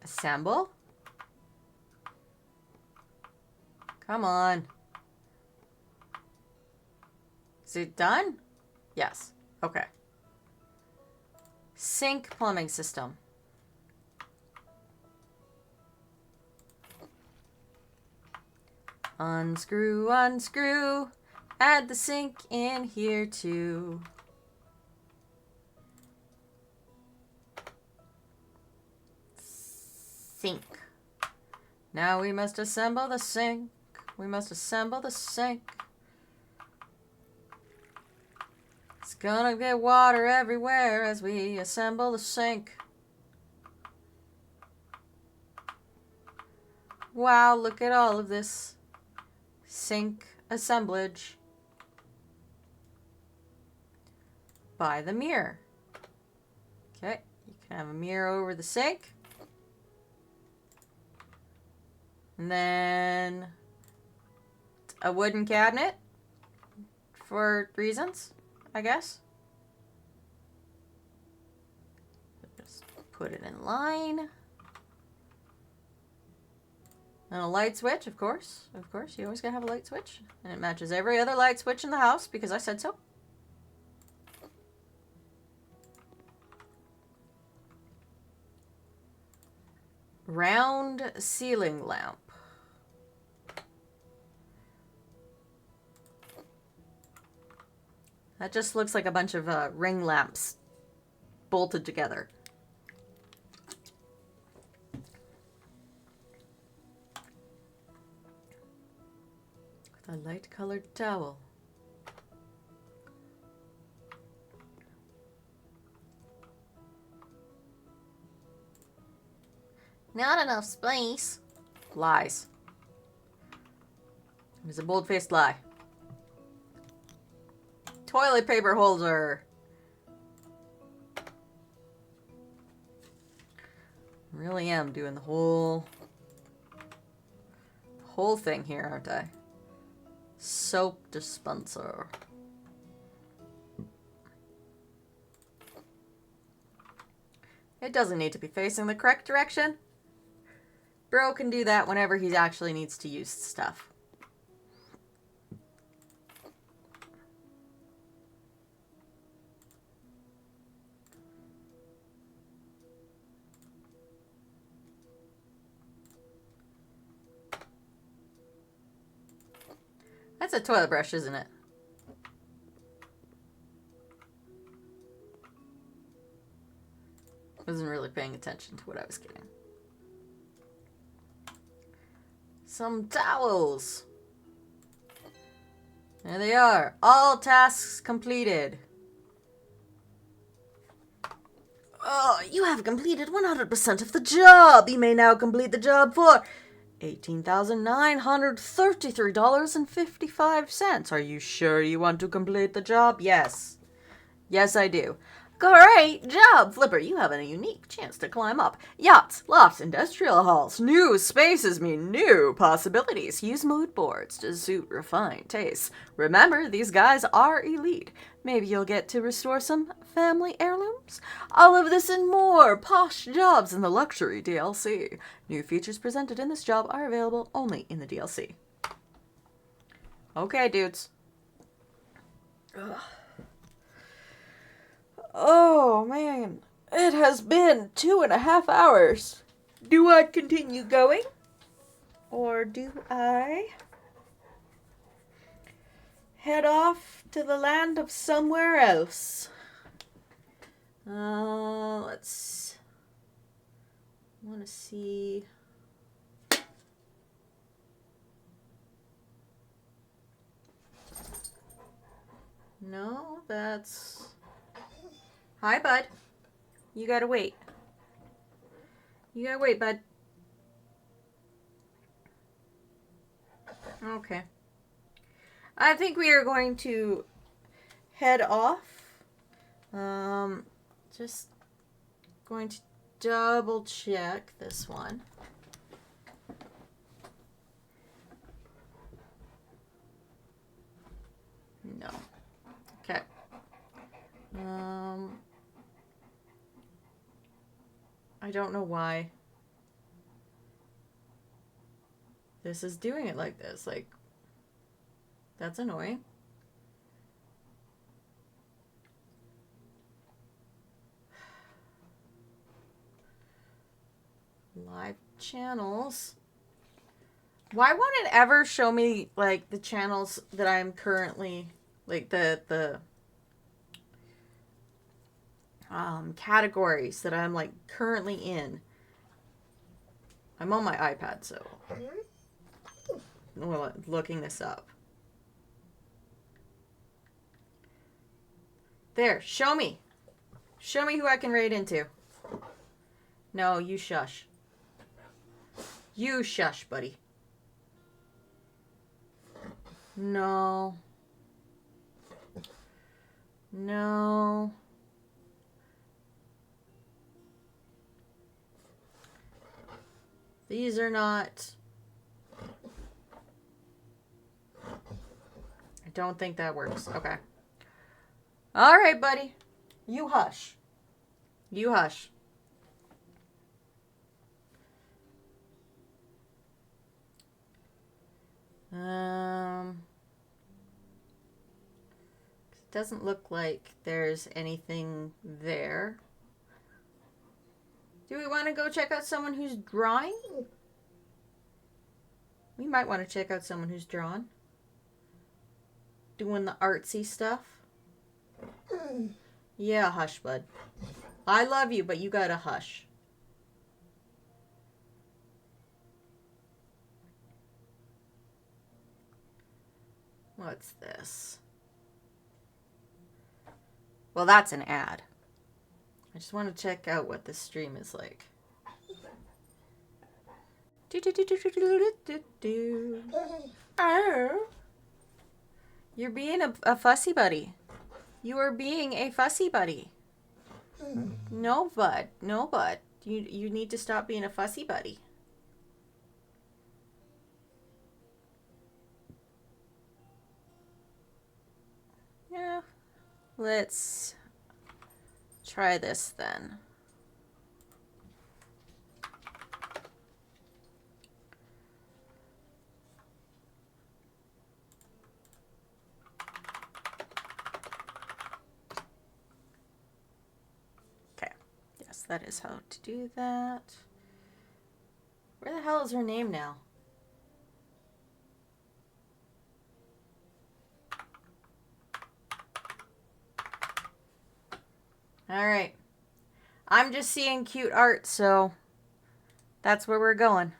Assemble. Come on. Is it done? Yes. Okay. Sink plumbing system. Unscrew, unscrew. Add the sink in here too. Sink. Now we must assemble the sink. We must assemble the sink. It's gonna get water everywhere as we assemble the sink. Wow, look at all of this sink assemblage. Buy the mirror. Okay, you can have a mirror over the sink. And then a wooden cabinet for reasons, I guess. Just put it in line. And a light switch, of course. Of course, you always gotta have a light switch. And it matches every other light switch in the house because I said so. Round ceiling lamp. That just looks like a bunch of ring lamps bolted together. A light-colored towel. Not enough space. Lies. It was a bold-faced lie. Toilet paper holder. Really am doing the whole thing here, aren't I? Soap dispenser. It doesn't need to be facing the correct direction. Bro can do that whenever he actually needs to use stuff. That's a toilet brush, isn't it? Wasn't really paying attention to what I was getting. Some towels. There they are. All tasks completed. Oh, you have completed 100% of the job. You may now complete the job for $18,933.55. Are you sure you want to complete the job? Yes. Yes, I do. Great job, Flipper. You have a unique chance to climb up. Yachts, lofts, industrial halls. New spaces mean new possibilities. Use mood boards to suit refined tastes. Remember, these guys are elite. Maybe you'll get to restore some family heirlooms. All of this and more posh jobs in the luxury DLC. New features presented in this job are available only in the DLC. Okay, dudes. Ugh. Oh, man. It has been 2.5 hours. Do I continue going? Or do I head off to the land of somewhere else? Let's... I want to see... No, that's... Hi, bud. You gotta wait. You gotta wait, bud. Okay. I think we are going to head off. Just going to double check this one. No. Okay. I don't know why this is doing it like this. Like, that's annoying. Live channels. Why won't it ever show me, like, the channels that I'm currently, like, the categories that I'm, like, currently in? I'm on my iPad, so I'm looking this up. There, show me. Show me who I can raid into. No, you shush. You shush, buddy. No. No. These are not... I don't think that works. Okay. All right, buddy. You hush. You hush. It doesn't look like there's anything there. Do we want to go check out someone who's drawing? We might want to check out someone who's drawn. Doing the artsy stuff. Yeah, hush, bud. I love you, but you gotta hush. What's this? Well, that's an ad. I just want to check out what this stream is like. You're being a fussy buddy. You are being a fussy buddy. No, bud. No, bud. You need to stop being a fussy buddy. Yeah. Let's try this then. Okay. Yes, that is how to do that. Where the hell is her name now? All right. I'm just seeing cute art, so that's where we're going.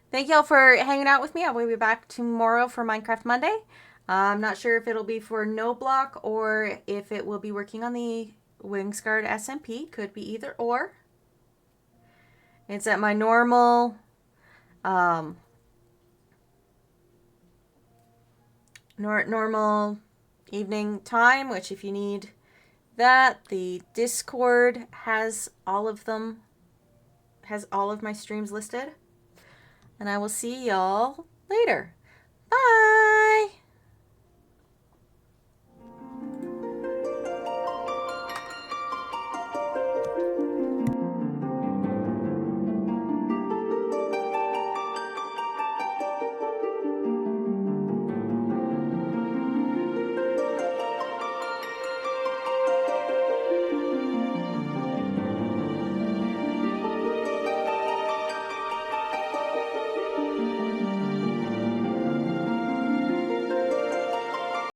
Thank y'all for hanging out with me. I will be back tomorrow for Minecraft Monday. I'm not sure if it'll be for no block or if it will be working on the Wingsguard SMP. Could be either or. It's at my normal normal evening time, which if you need that, the Discord has all of them, has all of my streams listed. And I will see y'all later. Bye!